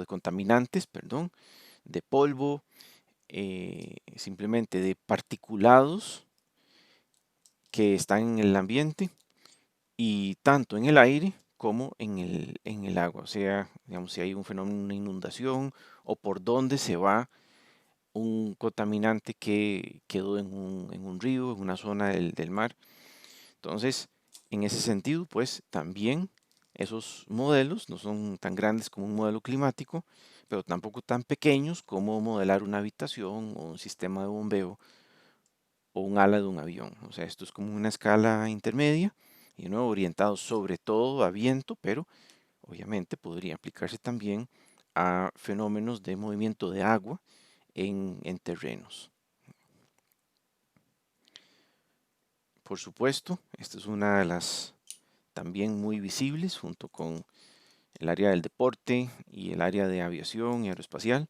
contaminantes, perdón, de polvo, simplemente de particulados que están en el ambiente y tanto en el aire como en el agua. O sea, digamos, si hay un fenómeno, una inundación o por dónde se va un contaminante que quedó en un río, en una zona del mar. Entonces, en ese sentido, pues también esos modelos no son tan grandes como un modelo climático, pero tampoco tan pequeños como modelar una habitación o un sistema de bombeo o un ala de un avión. O sea, esto es como una escala intermedia y de nuevo orientado sobre todo a viento, pero obviamente podría aplicarse también a fenómenos de movimiento de agua en terrenos. Por supuesto, esta es una de las también muy visibles junto con el área del deporte y el área de aviación y aeroespacial,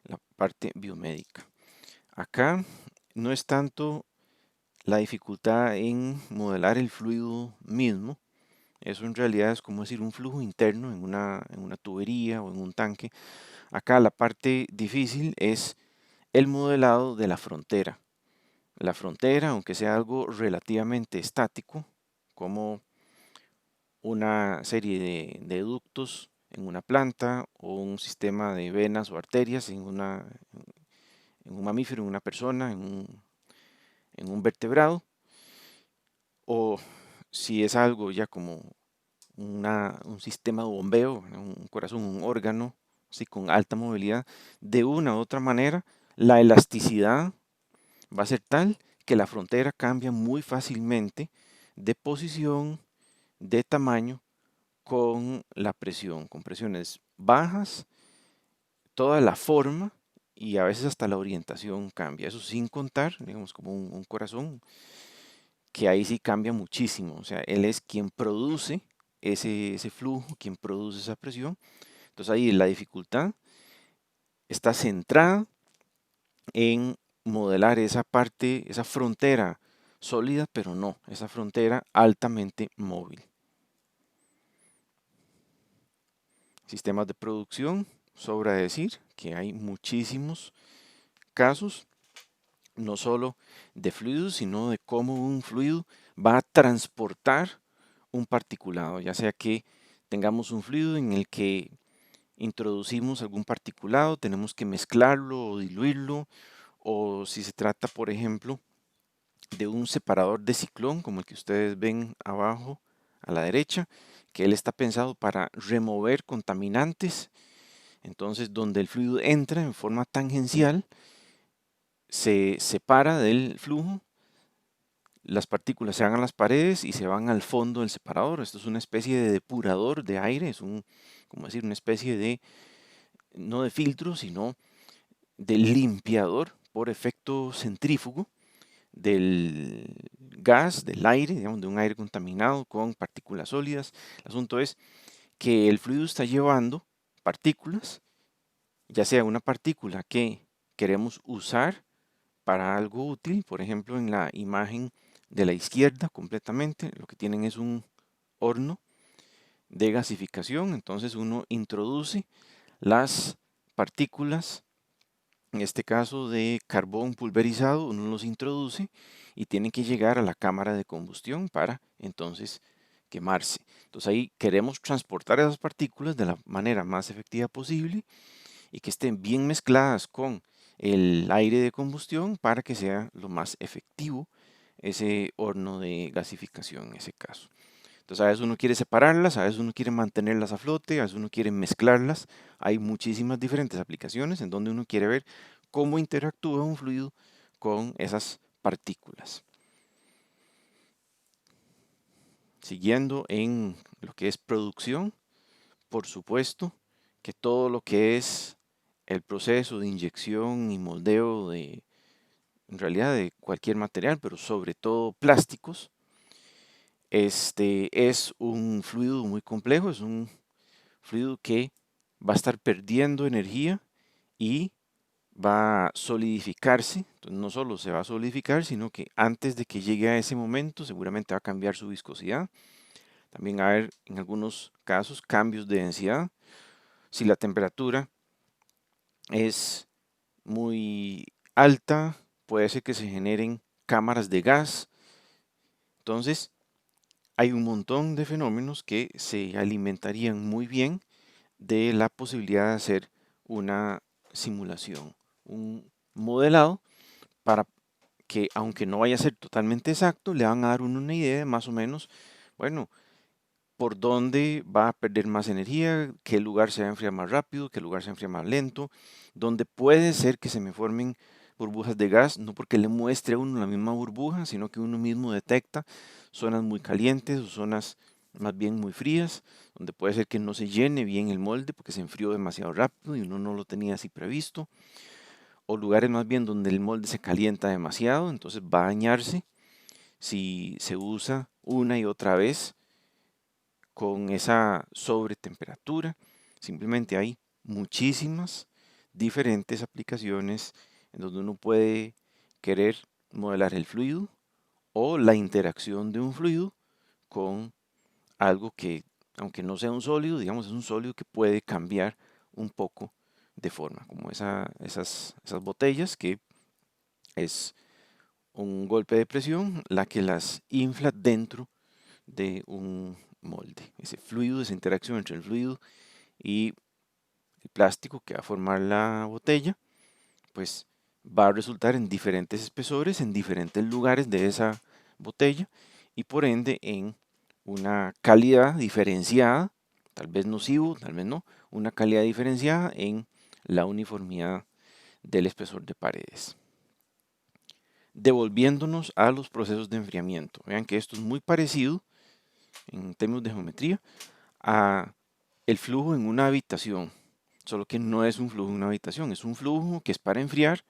la parte biomédica. Acá no es tanto la dificultad en modelar el fluido mismo, eso en realidad es como decir un flujo interno en una tubería o en un tanque. Acá la parte difícil es el modelado de la frontera. La frontera, aunque sea algo relativamente estático, como una serie de ductos en una planta o un sistema de venas o arterias en un mamífero, en una persona, en un vertebrado, o si es algo ya como un sistema de bombeo, un corazón, un órgano, sí, con alta movilidad, de una u otra manera, la elasticidad va a ser tal que la frontera cambia muy fácilmente de posición, de tamaño, con la presión, con presiones bajas, toda la forma y a veces hasta la orientación cambia. Eso sin contar, digamos, como un corazón, que ahí sí cambia muchísimo. O sea, él es quien produce ese flujo, quien produce esa presión. Entonces ahí la dificultad está centrada en modelar esa parte, esa frontera sólida, pero no, esa frontera altamente móvil. Sistemas de producción, sobra decir que hay muchísimos casos, no solo de fluidos, sino de cómo un fluido va a transportar un particulado, ya sea que tengamos un fluido en el que introducimos algún particulado, tenemos que mezclarlo o diluirlo, o si se trata, por ejemplo, de un separador de ciclón, como el que ustedes ven abajo a la derecha, que él está pensado para remover contaminantes. Entonces, donde el fluido entra en forma tangencial, se separa del flujo, las partículas se van a las paredes y se van al fondo del separador. Esto es una especie de depurador de aire, es como decir, una especie de, no de filtro, sino de limpiador por efecto centrífugo del gas, del aire, digamos, de un aire contaminado con partículas sólidas. El asunto es que el fluido está llevando partículas, ya sea una partícula que queremos usar para algo útil, por ejemplo, en la imagen de la izquierda completamente, lo que tienen es un horno de gasificación, entonces uno introduce las partículas, en este caso de carbón pulverizado, uno los introduce y tienen que llegar a la cámara de combustión para entonces quemarse. Entonces ahí queremos transportar esas partículas de la manera más efectiva posible y que estén bien mezcladas con el aire de combustión para que sea lo más efectivo ese horno de gasificación en ese caso. Entonces a veces uno quiere separarlas, a veces uno quiere mantenerlas a flote, a veces uno quiere mezclarlas. Hay muchísimas diferentes aplicaciones en donde uno quiere ver cómo interactúa un fluido con esas partículas. Siguiendo en lo que es producción, por supuesto que todo lo que es el proceso de inyección y moldeo en realidad de cualquier material, pero sobre todo plásticos, es un fluido muy complejo, es un fluido que va a estar perdiendo energía y va a solidificarse. Entonces, no solo se va a solidificar, sino que antes de que llegue a ese momento, seguramente va a cambiar su viscosidad. También va a haber, en algunos casos, cambios de densidad. Si la temperatura es muy alta, puede ser que se generen cámaras de gas. Entonces, hay un montón de fenómenos que se alimentarían muy bien de la posibilidad de hacer una simulación, un modelado para que, aunque no vaya a ser totalmente exacto, le van a dar una idea de más o menos, bueno, por dónde va a perder más energía, qué lugar se va a enfriar más rápido, qué lugar se enfría más lento, donde puede ser que se me formen burbujas de gas, no porque le muestre a uno la misma burbuja, sino que uno mismo detecta zonas muy calientes o zonas más bien muy frías, donde puede ser que no se llene bien el molde porque se enfrió demasiado rápido y uno no lo tenía así previsto, o lugares más bien donde el molde se calienta demasiado, entonces va a dañarse si se usa una y otra vez con esa sobretemperatura. Simplemente hay muchísimas diferentes aplicaciones en donde uno puede querer modelar el fluido o la interacción de un fluido con algo que, aunque no sea un sólido, digamos, es un sólido que puede cambiar un poco de forma, como esas botellas que es un golpe de presión la que las infla dentro de molde. Ese fluido, esa interacción entre el fluido y el plástico que va a formar la botella, pues va a resultar en diferentes espesores, en diferentes lugares de esa botella y por ende en una calidad diferenciada, tal vez nocivo, tal vez no, una calidad diferenciada en la uniformidad del espesor de paredes. Devolviéndonos a los procesos de enfriamiento. Vean que esto es muy parecido en términos de geometría a el flujo en una habitación, solo que no es un flujo en una habitación, es un flujo que es para enfriar,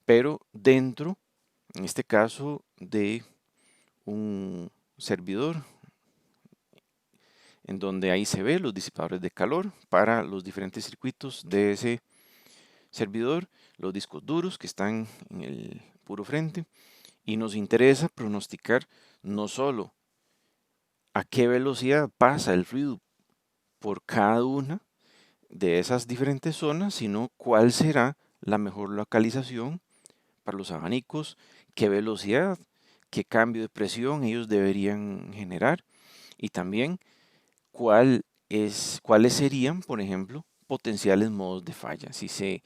pero dentro, en este caso, de un servidor, en donde ahí se ve los disipadores de calor para los diferentes circuitos de ese servidor, los discos duros que están en el puro frente, y nos interesa pronosticar no solo a qué velocidad pasa el fluido por cada una de esas diferentes zonas, sino cuál será la mejor localización para los abanicos, qué velocidad, qué cambio de presión ellos deberían generar y también cuáles serían, por ejemplo, potenciales modos de falla. Si se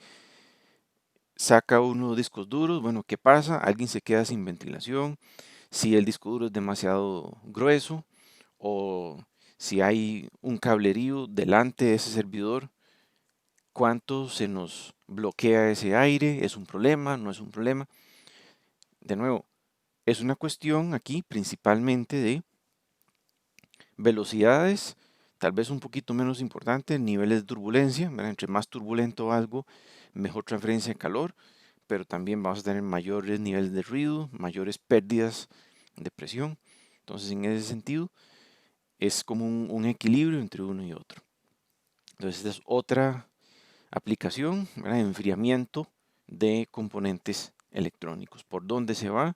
saca unos discos duros, bueno, ¿qué pasa? Alguien se queda sin ventilación. Si el disco duro es demasiado grueso o si hay un cablerío delante de ese servidor, ¿cuánto se nos bloquea ese aire? ¿Es un problema? ¿No es un problema? De nuevo, es una cuestión aquí principalmente de velocidades, tal vez un poquito menos importante, niveles de turbulencia, ¿verdad? Entre más turbulento algo, mejor transferencia de calor, pero también vamos a tener mayores niveles de ruido, mayores pérdidas de presión. Entonces, en ese sentido, es como un equilibrio entre uno y otro. Entonces, esta es otra aplicación, ¿verdad? De enfriamiento de componentes electrónicos. ¿Por dónde se va?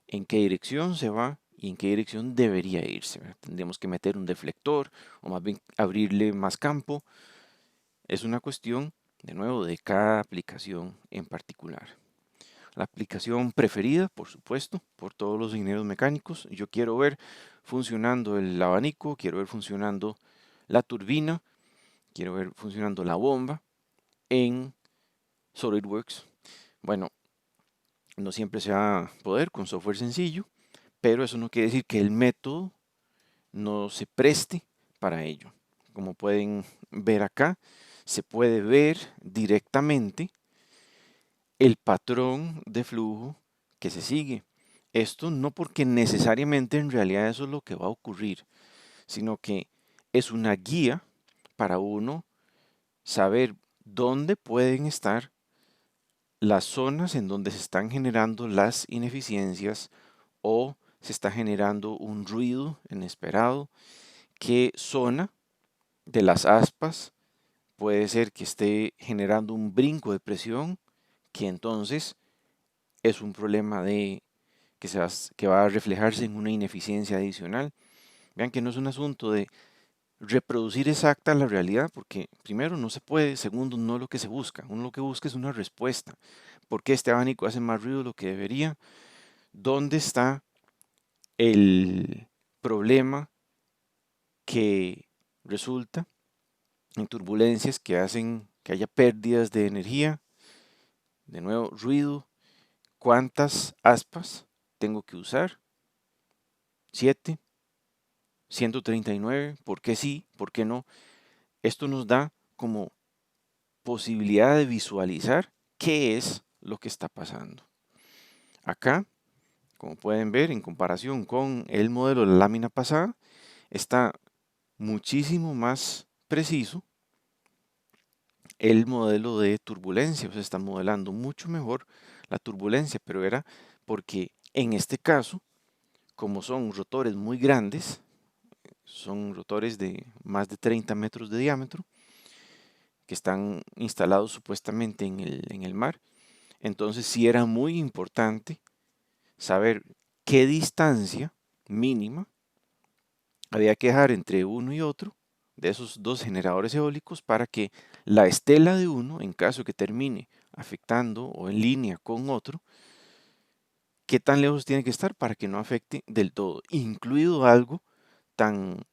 ¿En qué dirección se va? ¿Y en qué dirección debería irse? ¿Verdad? Tendríamos que meter un deflector o más bien abrirle más campo. Es una cuestión, de nuevo, de cada aplicación en particular. La aplicación preferida, por supuesto, por todos los ingenieros mecánicos. Yo quiero ver funcionando el abanico, quiero ver funcionando la turbina, quiero ver funcionando la bomba en SolidWorks. Bueno, no siempre se va a poder con software sencillo, pero eso no quiere decir que el método no se preste para ello. Como pueden ver acá, se puede ver directamente el patrón de flujo que se sigue. Esto no porque necesariamente en realidad eso es lo que va a ocurrir, sino que es una guía para uno saber dónde pueden estar las zonas en donde se están generando las ineficiencias o se está generando un ruido inesperado, qué zona de las aspas puede ser que esté generando un brinco de presión, que entonces es un problema que va a reflejarse en una ineficiencia adicional. Vean que no es un asunto de reproducir exacta la realidad, porque primero no se puede, segundo no es lo que se busca. Uno lo que busca es una respuesta. ¿Por qué este abanico hace más ruido de lo que debería? ¿Dónde está el problema que resulta en turbulencias que hacen que haya pérdidas de energía? De nuevo, ruido. ¿Cuántas aspas tengo que usar? 7, 139. ¿Por qué sí? ¿Por qué no? Esto nos da como posibilidad de visualizar qué es lo que está pasando. Acá, como pueden ver, en comparación con el modelo de la lámina pasada, está muchísimo más preciso el modelo de turbulencia, o sea, está modelando mucho mejor la turbulencia, pero era porque en este caso, como son rotores muy grandes, son rotores de más de 30 metros de diámetro, que están instalados supuestamente en el mar, entonces sí era muy importante saber qué distancia mínima había que dejar entre uno y otro de esos dos generadores eólicos para que la estela de uno, en caso que termine afectando o en línea con otro, qué tan lejos tiene que estar para que no afecte del todo, incluido algo tan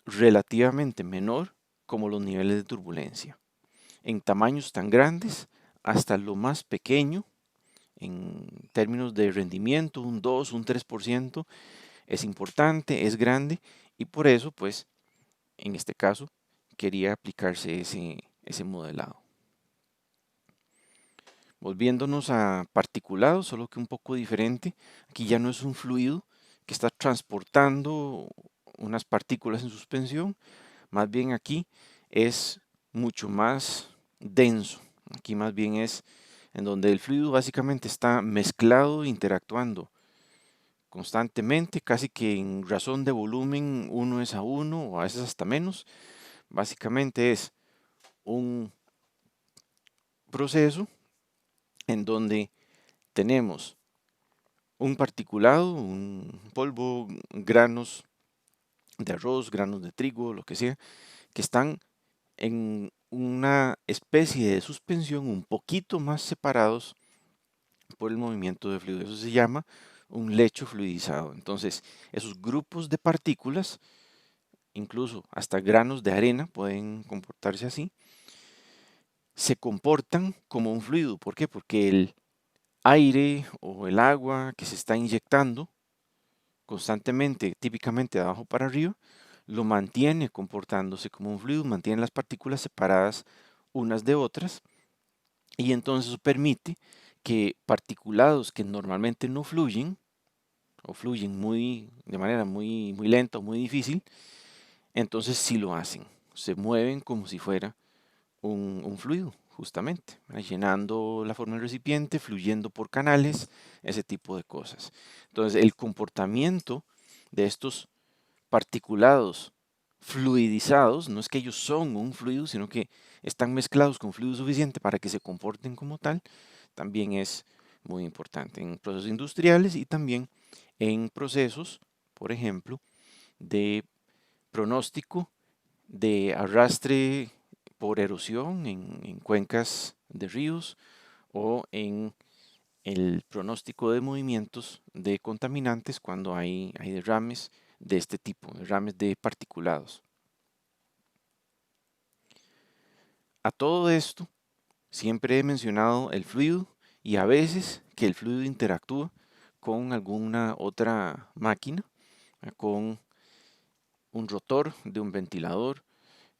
relativamente menor como los niveles de turbulencia. En tamaños tan grandes, hasta lo más pequeño, en términos de rendimiento, un 2, un 3%, es importante, es grande, y por eso, pues, en este caso, quería aplicarse ese modelado. Volviéndonos a particulados, solo que un poco diferente, aquí ya no es un fluido que está transportando unas partículas en suspensión, más bien aquí es mucho más denso. Aquí más bien es en donde el fluido básicamente está mezclado, interactuando constantemente, casi que en razón de volumen 1:1 o a veces hasta menos. Básicamente es un proceso en donde tenemos un particulado, un polvo, granos de arroz, granos de trigo, lo que sea, que están en una especie de suspensión un poquito más separados por el movimiento de fluido. Eso se llama un lecho fluidizado. Entonces, esos grupos de partículas, incluso hasta granos de arena, pueden comportarse así, se comportan como un fluido. ¿Por qué? Porque el aire o el agua que se está inyectando constantemente, típicamente de abajo para arriba, lo mantiene comportándose como un fluido, mantiene las partículas separadas unas de otras, y entonces eso permite que particulados que normalmente no fluyen o fluyen de manera muy lenta o muy difícil, entonces sí lo hacen, se mueven como si fuera un fluido, justamente, llenando la forma del recipiente, fluyendo por canales, ese tipo de cosas. Entonces el comportamiento de estos particulados fluidizados, no es que ellos son un fluido, sino que están mezclados con fluido suficiente para que se comporten como tal, también es muy importante en procesos industriales y también en procesos, por ejemplo, de pronóstico de arrastre por erosión en cuencas de ríos o en el pronóstico de movimientos de contaminantes cuando hay derrames de este tipo, derrames de particulados. A todo esto, siempre he mencionado el fluido y a veces que el fluido interactúa con alguna otra máquina, con un rotor de un ventilador,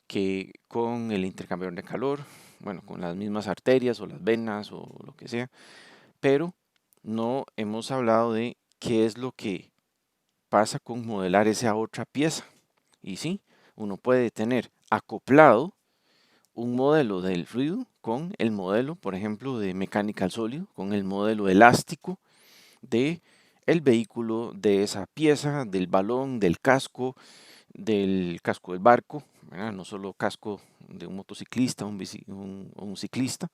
que con el intercambiador de calor, bueno, con las mismas arterias o las venas o lo que sea, pero no hemos hablado de qué es lo que pasa con modelar esa otra pieza. Y sí, uno puede tener acoplado un modelo del fluido con el modelo, por ejemplo, de mecánica al sólido, con el modelo elástico de el vehículo, de esa pieza, del balón, del casco del barco, ¿verdad? No solo casco de un motociclista, un ciclista,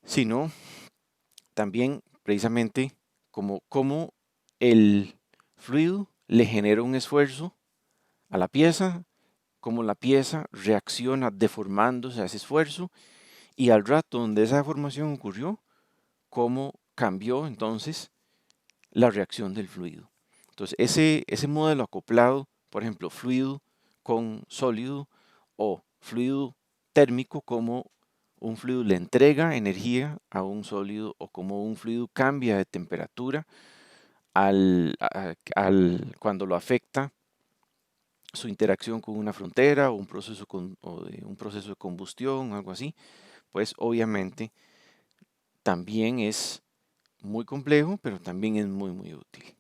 sino también precisamente como el fluido le genera un esfuerzo a la pieza, cómo la pieza reacciona deformándose a ese esfuerzo y al rato donde esa deformación ocurrió, cómo cambió entonces la reacción del fluido. Entonces, ese modelo acoplado, por ejemplo, fluido con sólido o fluido térmico, como un fluido le entrega energía a un sólido o como un fluido cambia de temperatura cuando lo afecta su interacción con una frontera o un proceso de combustión, algo así, pues obviamente también es muy complejo, pero también es muy útil.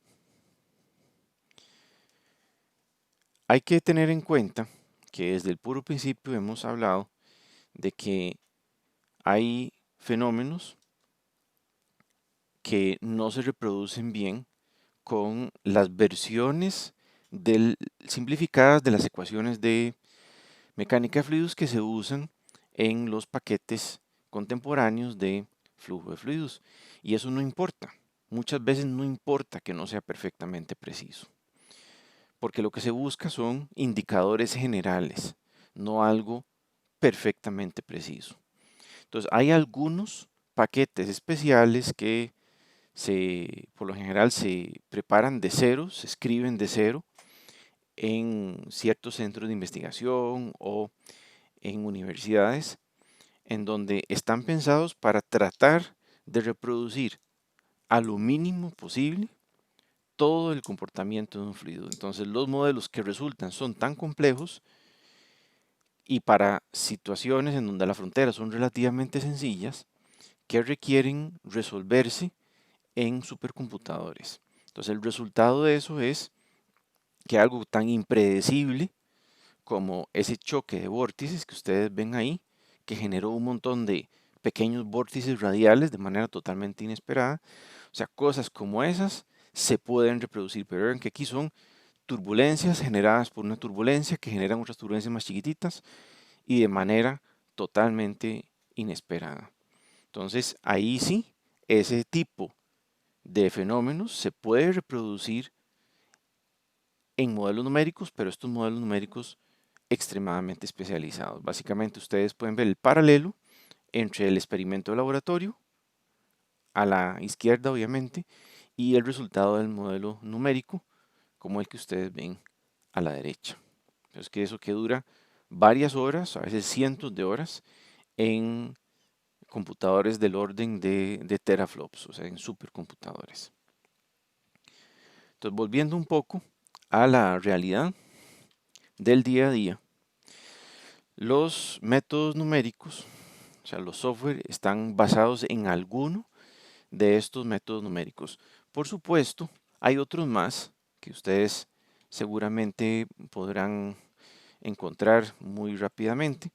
Hay que tener en cuenta que desde el puro principio hemos hablado de que hay fenómenos que no se reproducen bien con las versiones simplificadas de las ecuaciones de mecánica de fluidos que se usan en los paquetes contemporáneos de flujo de fluidos. Y eso no importa. Muchas veces no importa que no sea perfectamente preciso, porque lo que se busca son indicadores generales, no algo perfectamente preciso. Entonces, hay algunos paquetes especiales que por lo general se preparan de cero, se escriben de cero, en ciertos centros de investigación o en universidades, en donde están pensados para tratar de reproducir a lo mínimo posible todo el comportamiento de un fluido. Entonces los modelos que resultan son tan complejos y para situaciones en donde las fronteras son relativamente sencillas que requieren resolverse en supercomputadores. Entonces el resultado de eso es que algo tan impredecible como ese choque de vórtices que ustedes ven ahí, que generó un montón de pequeños vórtices radiales de manera totalmente inesperada. O sea, cosas como esas se pueden reproducir, pero ven que aquí son turbulencias generadas por una turbulencia que generan otras turbulencias más chiquititas y de manera totalmente inesperada. Entonces, ahí sí, ese tipo de fenómenos se puede reproducir en modelos numéricos, pero estos modelos numéricos extremadamente especializados. Básicamente ustedes pueden ver el paralelo entre el experimento de laboratorio, a la izquierda obviamente, y el resultado del modelo numérico, como el que ustedes ven a la derecha. Es que eso que dura varias horas, a veces cientos de horas, en computadores del orden de teraflops, o sea, en supercomputadores. Entonces, volviendo un poco a la realidad del día a día, los métodos numéricos, o sea, los software, están basados en alguno de estos métodos numéricos. Por supuesto, hay otros más que ustedes seguramente podrán encontrar muy rápidamente,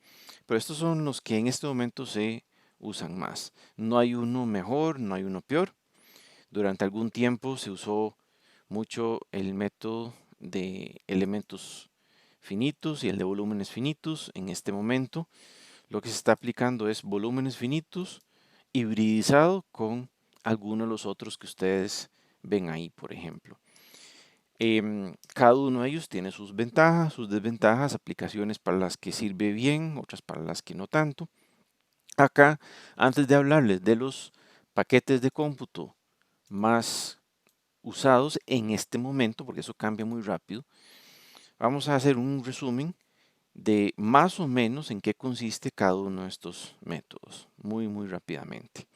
pero estos son los que en este momento se usan más. No hay uno mejor, no hay uno peor. Durante algún tiempo se usó mucho el método de elementos finitos y el de volúmenes finitos. En este momento lo que se está aplicando es volúmenes finitos hibridizado con algunos de los otros que ustedes ven ahí, por ejemplo. Cada uno de ellos tiene sus ventajas, sus desventajas, aplicaciones para las que sirve bien, otras para las que no tanto. Acá, antes de hablarles de los paquetes de cómputo más usados en este momento, porque eso cambia muy rápido, vamos a hacer un resumen de más o menos en qué consiste cada uno de estos métodos, muy rápidamente.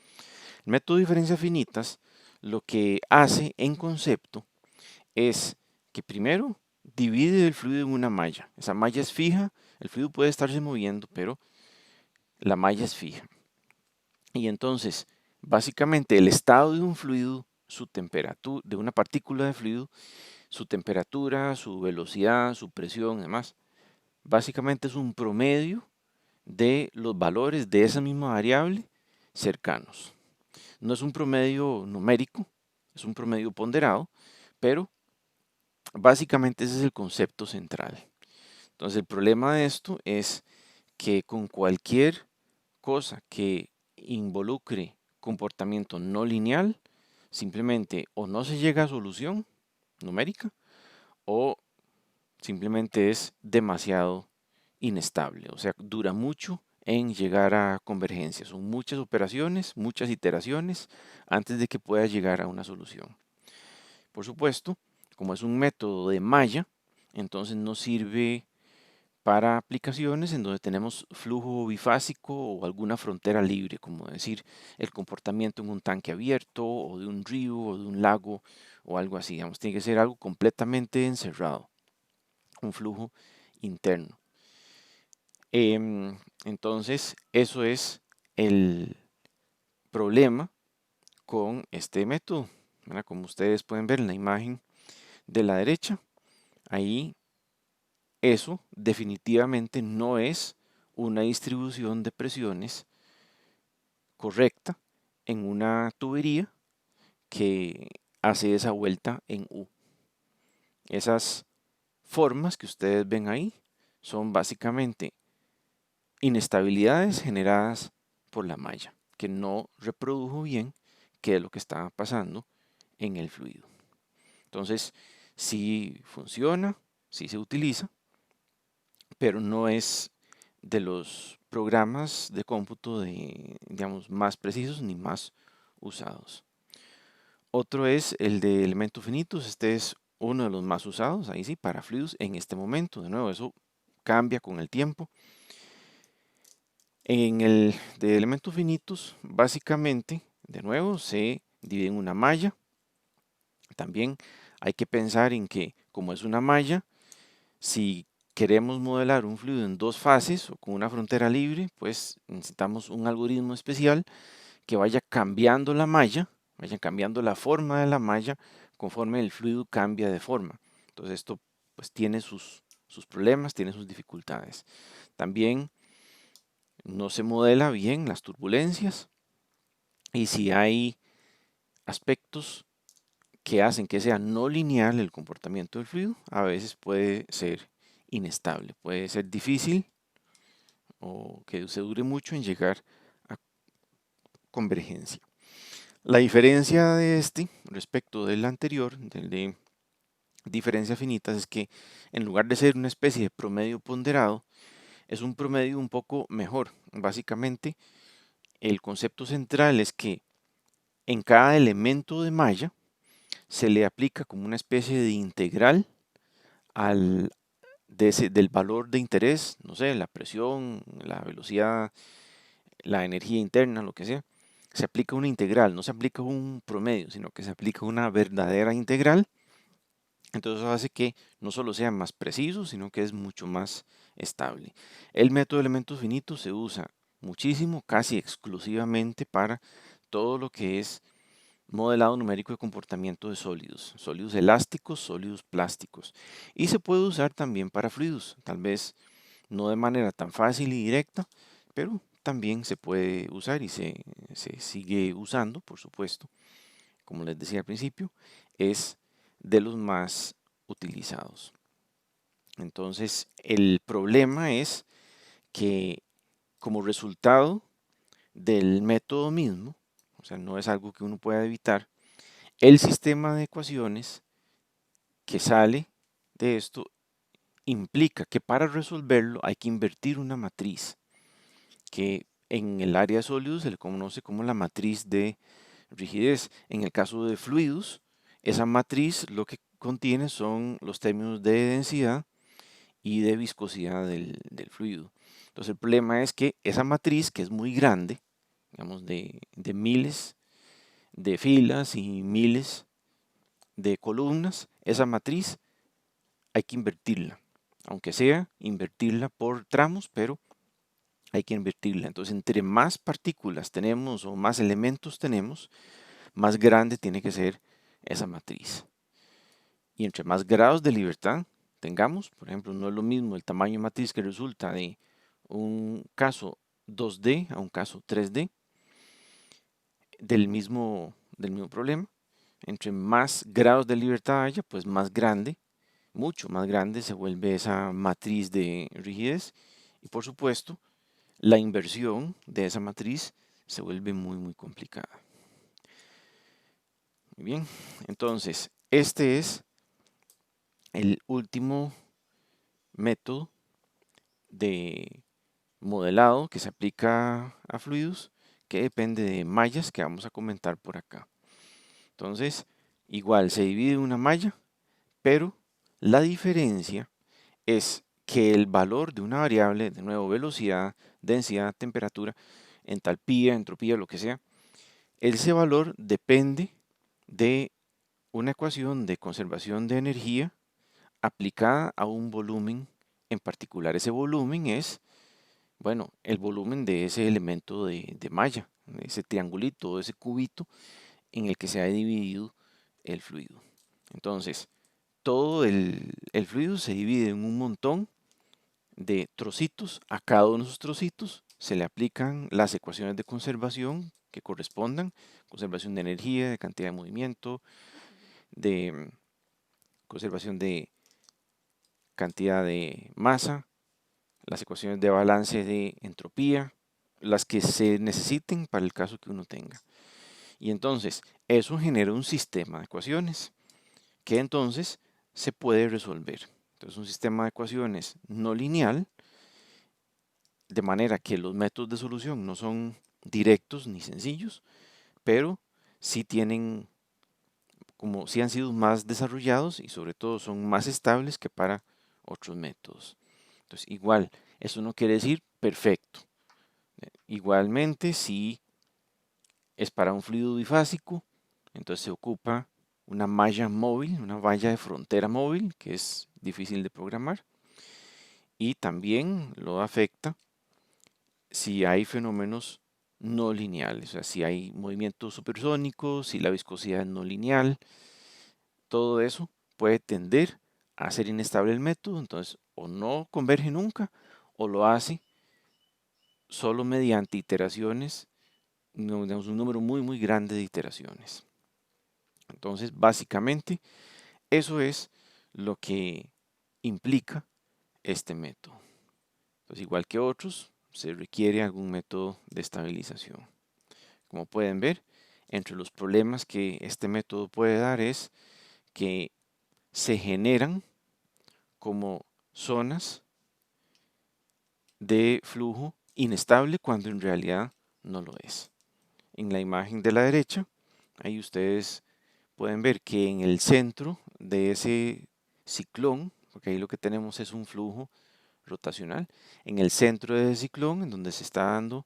El método de diferencias finitas lo que hace en concepto es que primero divide el fluido en una malla. Esa malla es fija, el fluido puede estarse moviendo, pero la malla es fija. Y entonces, básicamente el estado de un fluido, su temperatura, de una partícula de fluido, su temperatura, su velocidad, su presión, demás, básicamente es un promedio de los valores de esa misma variable cercanos. No es un promedio numérico, es un promedio ponderado, pero básicamente ese es el concepto central. Entonces el problema de esto es que con cualquier cosa que involucre comportamiento no lineal, simplemente o no se llega a solución numérica o simplemente es demasiado inestable, o sea, dura mucho en llegar a convergencia. Son muchas operaciones, muchas iteraciones antes de que pueda llegar a una solución. Por supuesto, como es un método de malla, entonces no sirve para aplicaciones en donde tenemos flujo bifásico o alguna frontera libre, como decir el comportamiento en un tanque abierto o de un río o de un lago o algo así. Digamos, tiene que ser algo completamente encerrado, un flujo interno. Entonces, eso es el problema con este método, ¿verdad? Como ustedes pueden ver en la imagen de la derecha, ahí eso definitivamente no es una distribución de presiones correcta en una tubería que hace esa vuelta en U. Esas formas que ustedes ven ahí son básicamente inestabilidades generadas por la malla, que no reprodujo bien qué es lo que estaba pasando en el fluido. Entonces, sí funciona, sí se utiliza, pero no es de los programas de cómputo digamos, más precisos ni más usados. Otro es el de elementos finitos. Este es uno de los más usados, ahí sí, para fluidos en este momento. De nuevo, eso cambia con el tiempo. En el de elementos finitos, básicamente, de nuevo, se divide en una malla. También hay que pensar en que, como es una malla, si queremos modelar un fluido en dos fases o con una frontera libre, pues necesitamos un algoritmo especial que vaya cambiando la malla, vaya cambiando la forma de la malla conforme el fluido cambia de forma. Entonces esto pues tiene sus problemas, tiene sus dificultades. También no se modela bien las turbulencias y si hay aspectos que hacen que sea no lineal el comportamiento del fluido, a veces puede ser inestable, puede ser difícil o que se dure mucho en llegar a convergencia. La diferencia de este respecto del anterior, del de diferencias finitas, es que en lugar de ser una especie de promedio ponderado, es un promedio un poco mejor. Básicamente, el concepto central es que en cada elemento de malla se le aplica como una especie de integral al, del valor de interés, no sé, la presión, la velocidad, la energía interna, lo que sea. Se aplica una integral, no se aplica un promedio, sino que se aplica una verdadera integral. Entonces eso hace que no solo sea más preciso, sino que es mucho más estable. El método de elementos finitos se usa muchísimo, casi exclusivamente para todo lo que es modelado numérico de comportamiento de sólidos, sólidos elásticos, sólidos plásticos. Y se puede usar también para fluidos, tal vez no de manera tan fácil y directa, pero también se puede usar y se sigue usando, por supuesto. Como les decía al principio, es de los más utilizados. Entonces, el problema es que como resultado del método mismo, o sea, no es algo que uno pueda evitar, el sistema de ecuaciones que sale de esto implica que para resolverlo hay que invertir una matriz que en el área de sólidos se le conoce como la matriz de rigidez. En el caso de fluidos, esa matriz lo que contiene son los términos de densidad y de viscosidad del fluido. Entonces el problema es que esa matriz, que es muy grande, digamos de miles de filas y miles de columnas, esa matriz hay que invertirla, aunque sea invertirla por tramos, pero hay que invertirla. Entonces, entre más partículas tenemos o más elementos tenemos, más grande tiene que ser esa matriz. Y entre más grados de libertad tengamos, por ejemplo, no es lo mismo el tamaño de matriz que resulta de un caso 2D a un caso 3D del mismo problema. Entre más grados de libertad haya, pues más grande, mucho más grande se vuelve esa matriz de rigidez. Y por supuesto, la inversión de esa matriz se vuelve muy, muy complicada. Muy bien, entonces, este es el último método de modelado que se aplica a fluidos, que depende de mallas que vamos a comentar por acá. Entonces, igual se divide una malla, pero la diferencia es que el valor de una variable, de nuevo velocidad, densidad, temperatura, entalpía, entropía, lo que sea, ese valor depende de una ecuación de conservación de energía aplicada a un volumen en particular. Ese volumen es, bueno, el volumen de ese elemento de malla, ese triangulito, ese cubito en el que se ha dividido el fluido. Entonces, todo el fluido se divide en un montón de trocitos. A cada uno de esos trocitos se le aplican las ecuaciones de conservación que correspondan, conservación de energía, de cantidad de movimiento, de conservación de cantidad de masa, las ecuaciones de balance de entropía, las que se necesiten para el caso que uno tenga. Y entonces eso genera un sistema de ecuaciones que entonces se puede resolver. Entonces un sistema de ecuaciones no lineal, de manera que los métodos de solución no son directos ni sencillos, pero sí tienen como si han sido más desarrollados y sobre todo son más estables que para otros métodos. Entonces, igual, eso no quiere decir perfecto. Igualmente, si es para un fluido bifásico, entonces se ocupa una malla móvil, una valla de frontera móvil, que es difícil de programar, y también lo afecta si hay fenómenos no lineales, o sea, si hay movimientos supersónicos, si la viscosidad es no lineal, todo eso puede tender a hacer inestable el método, entonces o no converge nunca o lo hace solo mediante iteraciones, digamos, un número muy grande de iteraciones. Entonces, básicamente, eso es lo que implica este método. Entonces, igual que otros, se requiere algún método de estabilización. Como pueden ver, entre los problemas que este método puede dar es que se generan como zonas de flujo inestable cuando en realidad no lo es. En la imagen de la derecha, ahí ustedes pueden ver que en el centro de ese ciclón, porque ahí lo que tenemos es un flujo rotacional, en el centro de ese ciclón, en donde se está dando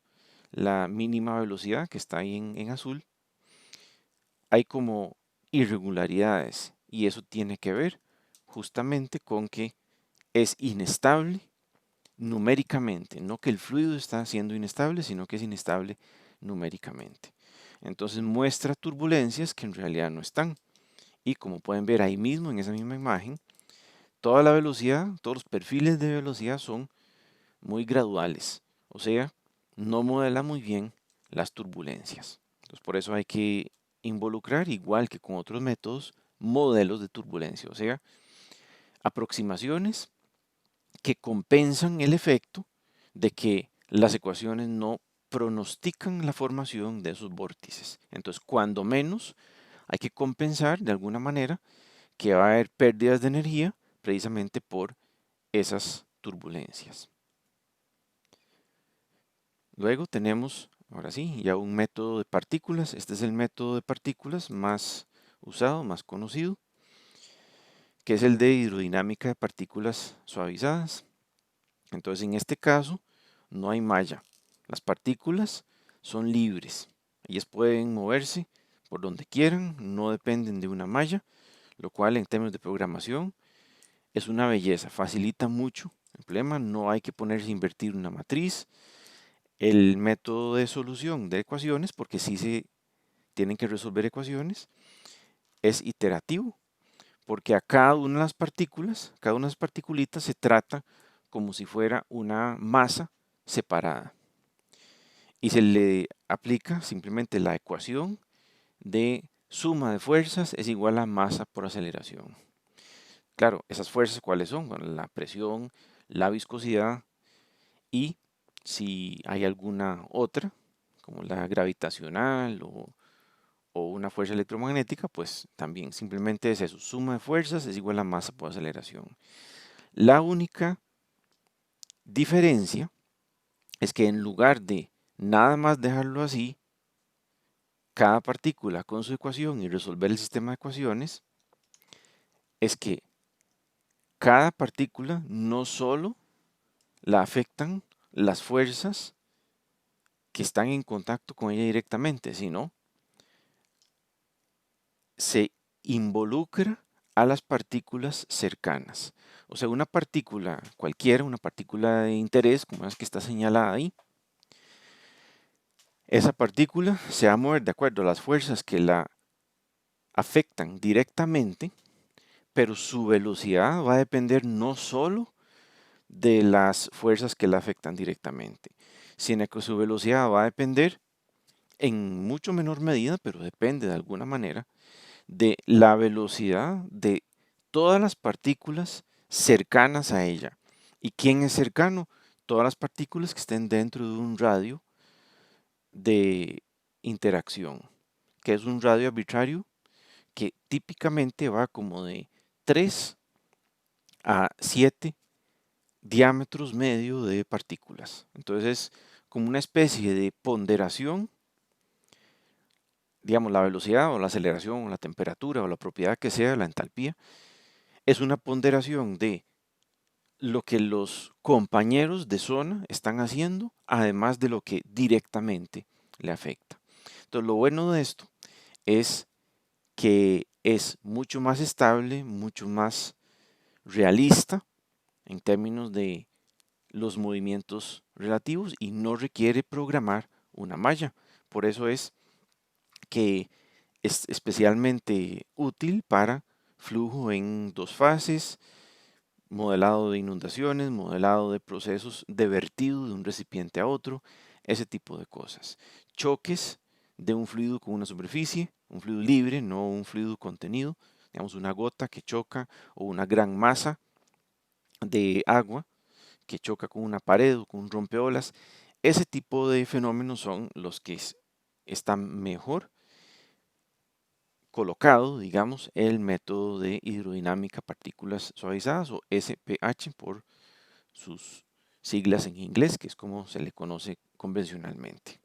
la mínima velocidad que está ahí en azul, hay como irregularidades y eso tiene que ver justamente con que es inestable numéricamente, no que el fluido está siendo inestable, sino que es inestable numéricamente. Entonces muestra turbulencias que en realidad no están. Y como pueden ver ahí mismo, en esa misma imagen, toda la velocidad, todos los perfiles de velocidad son muy graduales. O sea, no modela muy bien las turbulencias. Entonces por eso hay que involucrar, igual que con otros métodos, modelos de turbulencia. O sea, aproximaciones que compensan el efecto de que las ecuaciones no pronostican la formación de esos vórtices. Entonces, cuando menos, hay que compensar de alguna manera que va a haber pérdidas de energía precisamente por esas turbulencias. Luego tenemos, ahora sí, ya un método de partículas. Este es el método de partículas más usado, más conocido, que es el de hidrodinámica de partículas suavizadas. Entonces, en este caso, no hay malla. Las partículas son libres. Ellas pueden moverse por donde quieran, no dependen de una malla, lo cual en términos de programación es una belleza, facilita mucho el problema, no hay que ponerse a invertir una matriz. El método de solución de ecuaciones, porque sí se tienen que resolver ecuaciones, es iterativo, porque a cada una de las partículas, cada una de las particulitas se trata como si fuera una masa separada. Y se le aplica simplemente la ecuación de suma de fuerzas es igual a masa por aceleración. Claro, esas fuerzas ¿cuáles son? Bueno, la presión, la viscosidad y si hay alguna otra, como la gravitacional o una fuerza electromagnética, pues también simplemente es eso, suma de fuerzas es igual a masa por aceleración. La única diferencia es que en lugar de nada más dejarlo así, cada partícula con su ecuación y resolver el sistema de ecuaciones, es que cada partícula no solo la afectan las fuerzas que están en contacto con ella directamente, sino se involucra a las partículas cercanas. O sea, una partícula cualquiera, una partícula de interés, como es que está señalada ahí, esa partícula se va a mover de acuerdo a las fuerzas que la afectan directamente, pero su velocidad va a depender no solo de las fuerzas que la afectan directamente, sino que su velocidad va a depender en mucho menor medida, pero depende de alguna manera, de la velocidad de todas las partículas cercanas a ella. ¿Y quién es cercano? Todas las partículas que estén dentro de un radio de interacción, que es un radio arbitrario que típicamente va como de 3 a 7 diámetros medio de partículas. Entonces es como una especie de ponderación digamos, la velocidad o la aceleración o la temperatura o la propiedad que sea, la entalpía, es una ponderación de lo que los compañeros de zona están haciendo, además de lo que directamente le afecta. Entonces, lo bueno de esto es que es mucho más estable, mucho más realista en términos de los movimientos relativos y no requiere programar una malla. Por eso es que es especialmente útil para flujo en dos fases, modelado de inundaciones, modelado de procesos de vertido de un recipiente a otro, ese tipo de cosas. Choques de un fluido con una superficie, un fluido libre, no un fluido contenido, digamos una gota que choca o una gran masa de agua que choca con una pared o con un rompeolas. Ese tipo de fenómenos son los que están mejor colocado, digamos, el método de hidrodinámica partículas suavizadas o SPH por sus siglas en inglés, que es como se le conoce convencionalmente.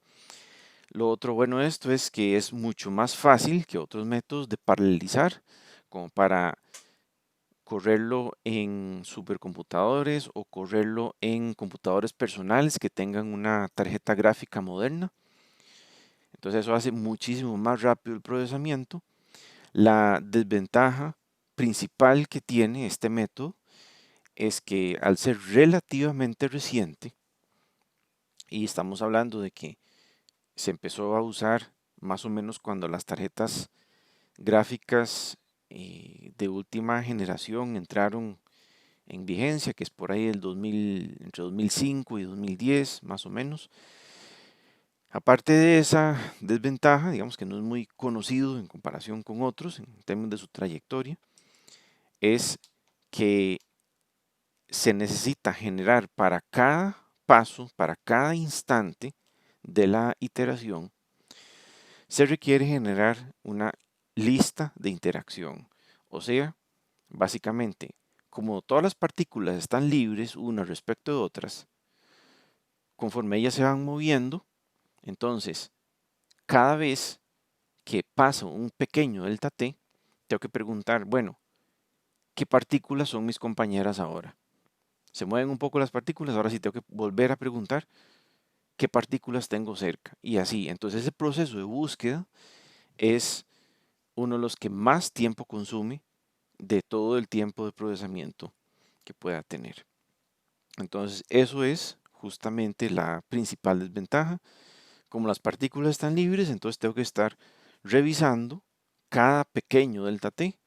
Lo otro bueno de esto es que es mucho más fácil que otros métodos de paralelizar, como para correrlo en supercomputadores o correrlo en computadores personales que tengan una tarjeta gráfica moderna. Entonces eso hace muchísimo más rápido el procesamiento. La desventaja principal que tiene este método es que al ser relativamente reciente, y estamos hablando de que se empezó a usar más o menos cuando las tarjetas gráficas de última generación entraron en vigencia, que es por ahí el 2000, entre 2005 y 2010, más o menos. Aparte de esa desventaja, digamos que no es muy conocido en comparación con otros en términos de su trayectoria, es que se necesita generar para cada paso, para cada instante de la iteración, se requiere generar una lista de interacción. O sea, básicamente, como todas las partículas están libres unas respecto de otras, conforme ellas se van moviendo, entonces, cada vez que pasa un pequeño delta t, tengo que preguntar, bueno, ¿qué partículas son mis compañeras ahora? Se mueven un poco las partículas, ahora sí tengo que volver a preguntar qué partículas tengo cerca. Y así, entonces ese proceso de búsqueda es uno de los que más tiempo consume de todo el tiempo de procesamiento que pueda tener. Entonces, eso es justamente la principal desventaja. Como las partículas están libres, entonces tengo que estar revisando cada pequeño delta t,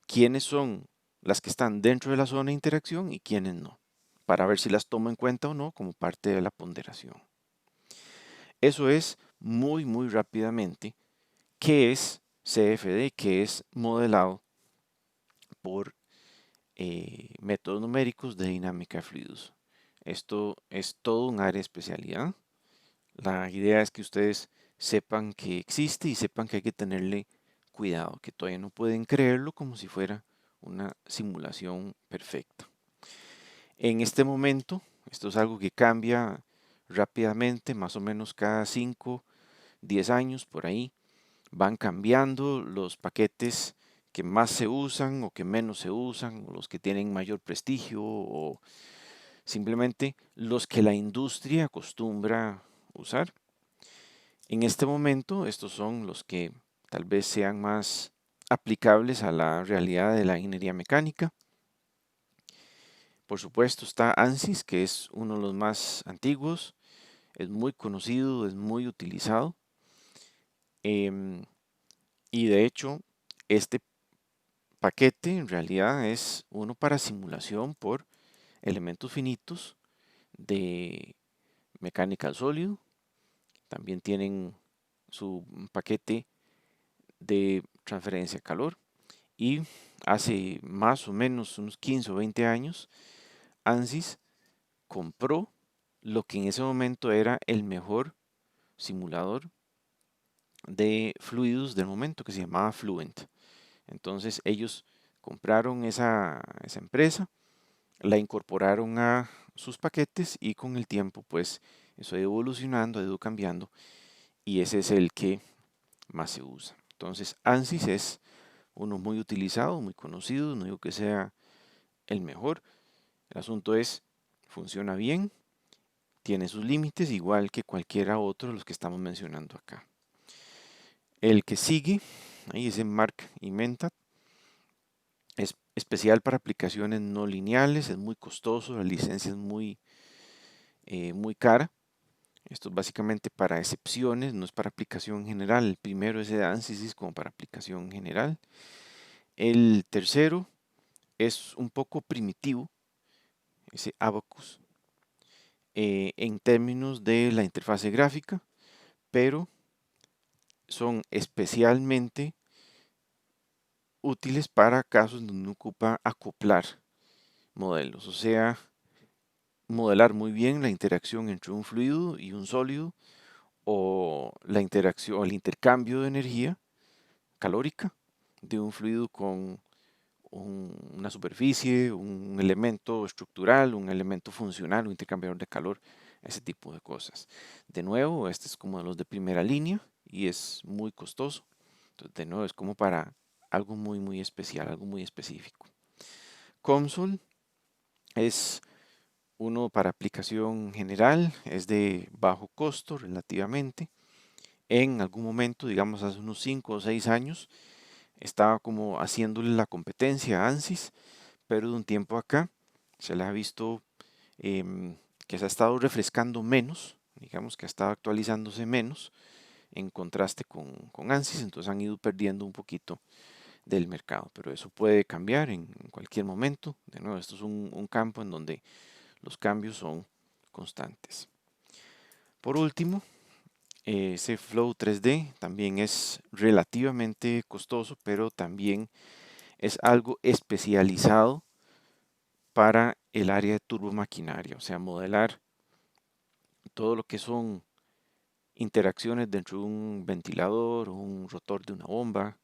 quiénes son las que están dentro de la zona de interacción y quiénes no, para ver si las tomo en cuenta o no como parte de la ponderación. Eso es muy rápidamente qué es CFD, qué es modelado por métodos numéricos de dinámica de fluidos. Esto es todo un área de especialidad. La idea es que ustedes sepan que existe y sepan que hay que tenerle cuidado, que todavía no pueden creerlo como si fuera una simulación perfecta. En este momento, esto es algo que cambia rápidamente, más o menos cada 5, 10 años por ahí, van cambiando los paquetes que más se usan o que menos se usan, o los que tienen mayor prestigio o simplemente los que la industria acostumbra usar. En este momento, estos son los que tal vez sean más aplicables a la realidad de la ingeniería mecánica. Por supuesto está ANSYS, que es uno de los más antiguos, es muy conocido, es muy utilizado. Y de hecho, este paquete en realidad es uno para simulación por elementos finitos de mecánica al sólido. También tienen su paquete de transferencia de calor. Y hace más o menos unos 15 o 20 años, ANSYS compró lo que en ese momento era el mejor simulador de fluidos del momento, que se llamaba Fluent. Entonces ellos compraron esa empresa, la incorporaron a sus paquetes y con el tiempo pues eso ha ido evolucionando, ha ido cambiando y ese es el que más se usa. Entonces, ANSYS es uno muy utilizado, muy conocido, no digo que sea el mejor. El asunto es, funciona bien, tiene sus límites, igual que cualquiera otro de los que estamos mencionando acá. El que sigue, ahí es Mark y Mentat, es especial para aplicaciones no lineales, es muy costoso, la licencia es muy cara. Esto es básicamente para excepciones, no es para aplicación general. El primero es de ANSYS como para aplicación general. El tercero es un poco primitivo, ese Abacus, en términos de la interfase gráfica, pero son especialmente útiles para casos donde uno ocupa acoplar modelos, o sea, modelar muy bien la interacción entre un fluido y un sólido o la interacción o el intercambio de energía calórica de un fluido con una superficie, un elemento estructural, un elemento funcional, un intercambiador de calor, ese tipo de cosas. De nuevo, este es como de los de primera línea y es muy costoso. Entonces, de nuevo, es como para algo muy especial, algo muy específico. COMSOL es uno para aplicación general, es de bajo costo relativamente. En algún momento, digamos hace unos 5 o 6 años, estaba como haciéndole la competencia a ANSYS, pero de un tiempo acá se les ha visto que se ha estado refrescando menos, digamos que ha estado actualizándose menos en contraste con ANSYS, entonces han ido perdiendo un poquito del mercado, pero eso puede cambiar en cualquier momento. De nuevo, esto es un campo en donde los cambios son constantes. Por último, ese Flow 3D también es relativamente costoso, pero también es algo especializado para el área de turbomaquinaria, o sea, modelar todo lo que son interacciones dentro de un ventilador o un rotor de una bomba,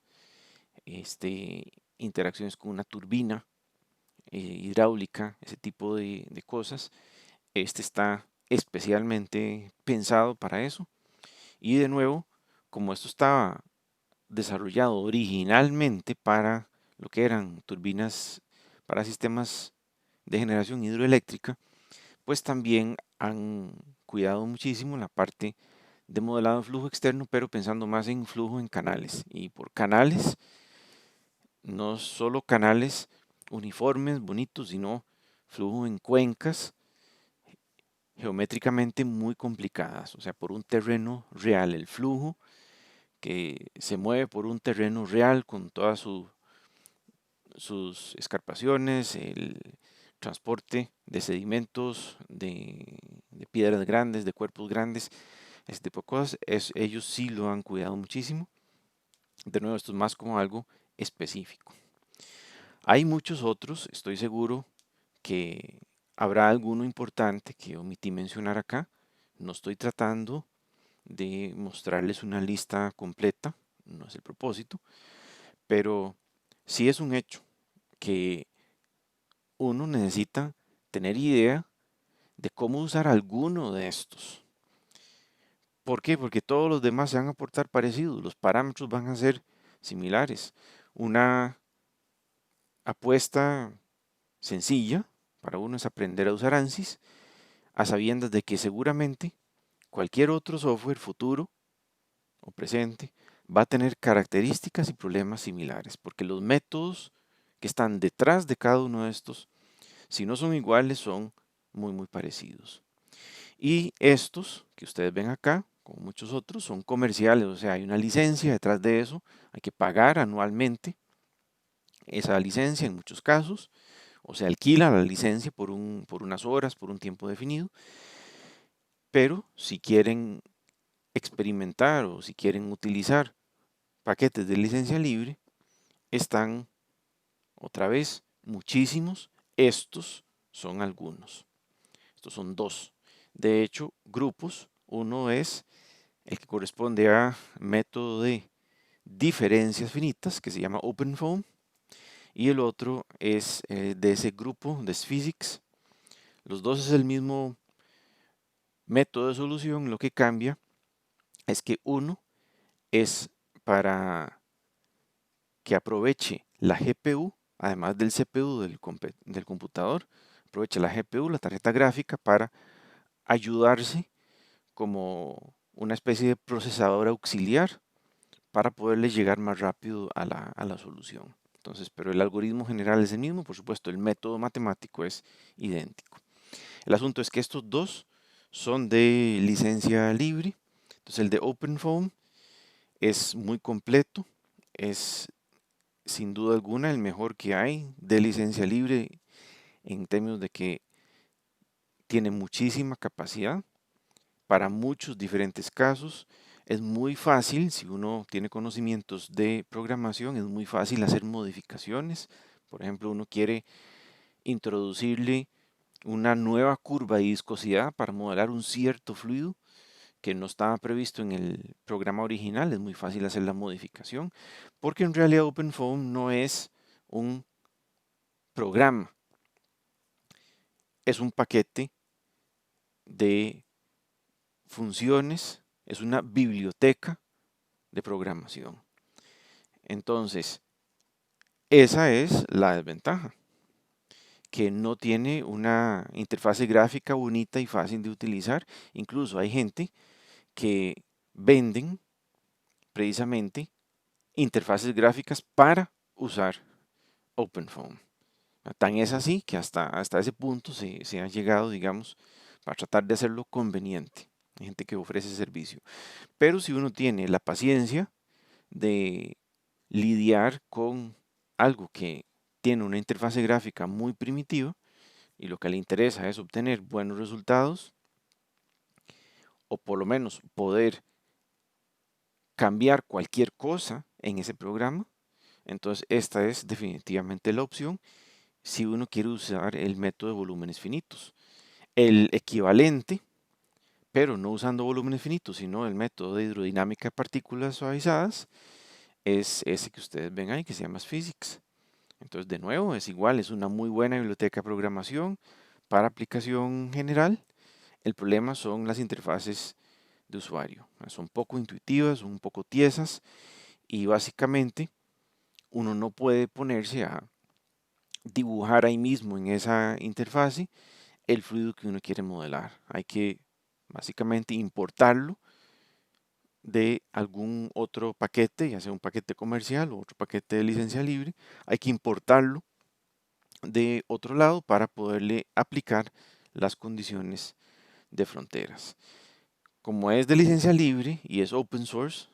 interacciones con una turbina hidráulica, ese tipo de cosas. Este está especialmente pensado para eso. Y de nuevo, como esto estaba desarrollado originalmente para lo que eran turbinas para sistemas de generación hidroeléctrica, pues también han cuidado muchísimo la parte de modelado de flujo externo, pero pensando más en flujo en canales. Y por canales, no solo canales uniformes, bonitos, sino flujo en cuencas geométricamente muy complicadas, o sea, por un terreno real, el flujo que se mueve por un terreno real con todas sus escarpaciones, el transporte de sedimentos, de piedras grandes, de cuerpos grandes, ese tipo de cosas, ellos sí lo han cuidado muchísimo. De nuevo, esto es más como algo específico. Hay muchos otros, estoy seguro que habrá alguno importante que omití mencionar acá. No estoy tratando de mostrarles una lista completa, no es el propósito, pero sí es un hecho que uno necesita tener idea de cómo usar alguno de estos. ¿Por qué? Porque todos los demás se van a portar parecidos, los parámetros van a ser similares. Una apuesta sencilla para uno es aprender a usar ANSYS a sabiendas de que seguramente cualquier otro software futuro o presente va a tener características y problemas similares, porque los métodos que están detrás de cada uno de estos, si no son iguales, son muy parecidos. Y estos que ustedes ven acá, como muchos otros, son comerciales, o sea, hay una licencia detrás de eso, hay que pagar anualmente esa licencia en muchos casos, o se alquila la licencia por unas horas, por un tiempo definido, pero si quieren experimentar o si quieren utilizar paquetes de licencia libre, están otra vez muchísimos, estos son algunos, estos son dos. De hecho, grupos, uno es el que corresponde a método de diferencias finitas, que se llama OpenFOAM, y el otro es de ese grupo de Physics. Los dos es el mismo método de solución, lo que cambia es que uno es para que aproveche la GPU, además del CPU del computador, aproveche la GPU, la tarjeta gráfica, para ayudarse como una especie de procesador auxiliar para poderle llegar más rápido a la solución. Entonces, pero el algoritmo general es el mismo, por supuesto, el método matemático es idéntico. El asunto es que estos dos son de licencia libre. Entonces, el de OpenFOAM es muy completo, es sin duda alguna el mejor que hay de licencia libre en términos de que tiene muchísima capacidad para muchos diferentes casos. Es muy fácil, si uno tiene conocimientos de programación, es muy fácil hacer modificaciones. Por ejemplo, uno quiere introducirle una nueva curva de viscosidad para modelar un cierto fluido que no estaba previsto en el programa original. Es muy fácil hacer la modificación, porque en realidad OpenFOAM no es un programa, es un paquete de funciones, es una biblioteca de programación. Entonces, esa es la desventaja, que no tiene una interfase gráfica bonita y fácil de utilizar. Incluso hay gente que venden precisamente interfaces gráficas para usar OpenFOAM. Tan es así que hasta ese punto se ha llegado, digamos, para tratar de hacerlo conveniente. Hay gente que ofrece servicio. Pero si uno tiene la paciencia de lidiar con algo que tiene una interfase gráfica muy primitiva y lo que le interesa es obtener buenos resultados, o por lo menos poder cambiar cualquier cosa en ese programa, entonces esta es definitivamente la opción si uno quiere usar el método de volúmenes finitos. El equivalente, pero no usando volúmenes finitos, sino el método de hidrodinámica de partículas suavizadas, es ese que ustedes ven ahí, que se llama Physics. Entonces, de nuevo, es igual, es una muy buena biblioteca de programación para aplicación general. El problema son las interfaces de usuario. Son poco intuitivas, un poco tiesas, y básicamente uno no puede ponerse a dibujar ahí mismo en esa interfase el fluido que uno quiere modelar. Hay que básicamente importarlo de algún otro paquete, ya sea un paquete comercial o otro paquete de licencia libre. Hay que importarlo de otro lado para poderle aplicar las condiciones de fronteras. Como es de licencia libre y es open source,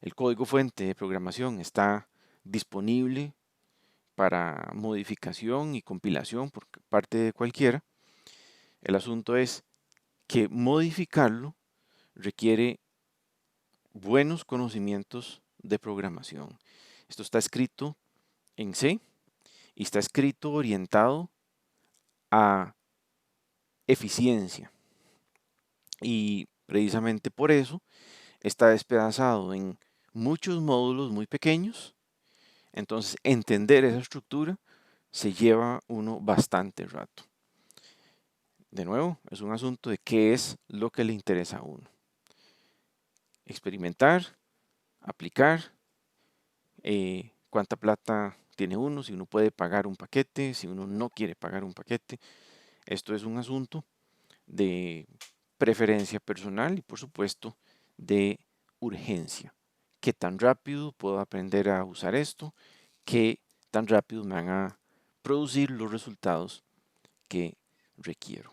el código fuente de programación está disponible para modificación y compilación por parte de cualquiera. El asunto es que modificarlo requiere buenos conocimientos de programación. Esto está escrito en C y está escrito orientado a eficiencia. Y precisamente por eso está despedazado en muchos módulos muy pequeños. Entonces, entender esa estructura se lleva uno bastante rato. De nuevo, es un asunto de qué es lo que le interesa a uno. Experimentar, aplicar, cuánta plata tiene uno, si uno puede pagar un paquete, si uno no quiere pagar un paquete. Esto es un asunto de preferencia personal y por supuesto de urgencia. ¿Qué tan rápido puedo aprender a usar esto? ¿Qué tan rápido me van a producir los resultados que requiero?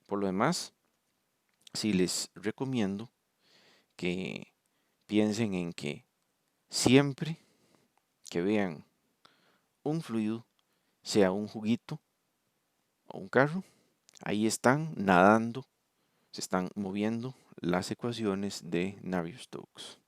Por lo demás, sí les recomiendo que piensen en que siempre que vean un fluido, sea un juguito o un carro, ahí están nadando, se están moviendo las ecuaciones de Navier-Stokes.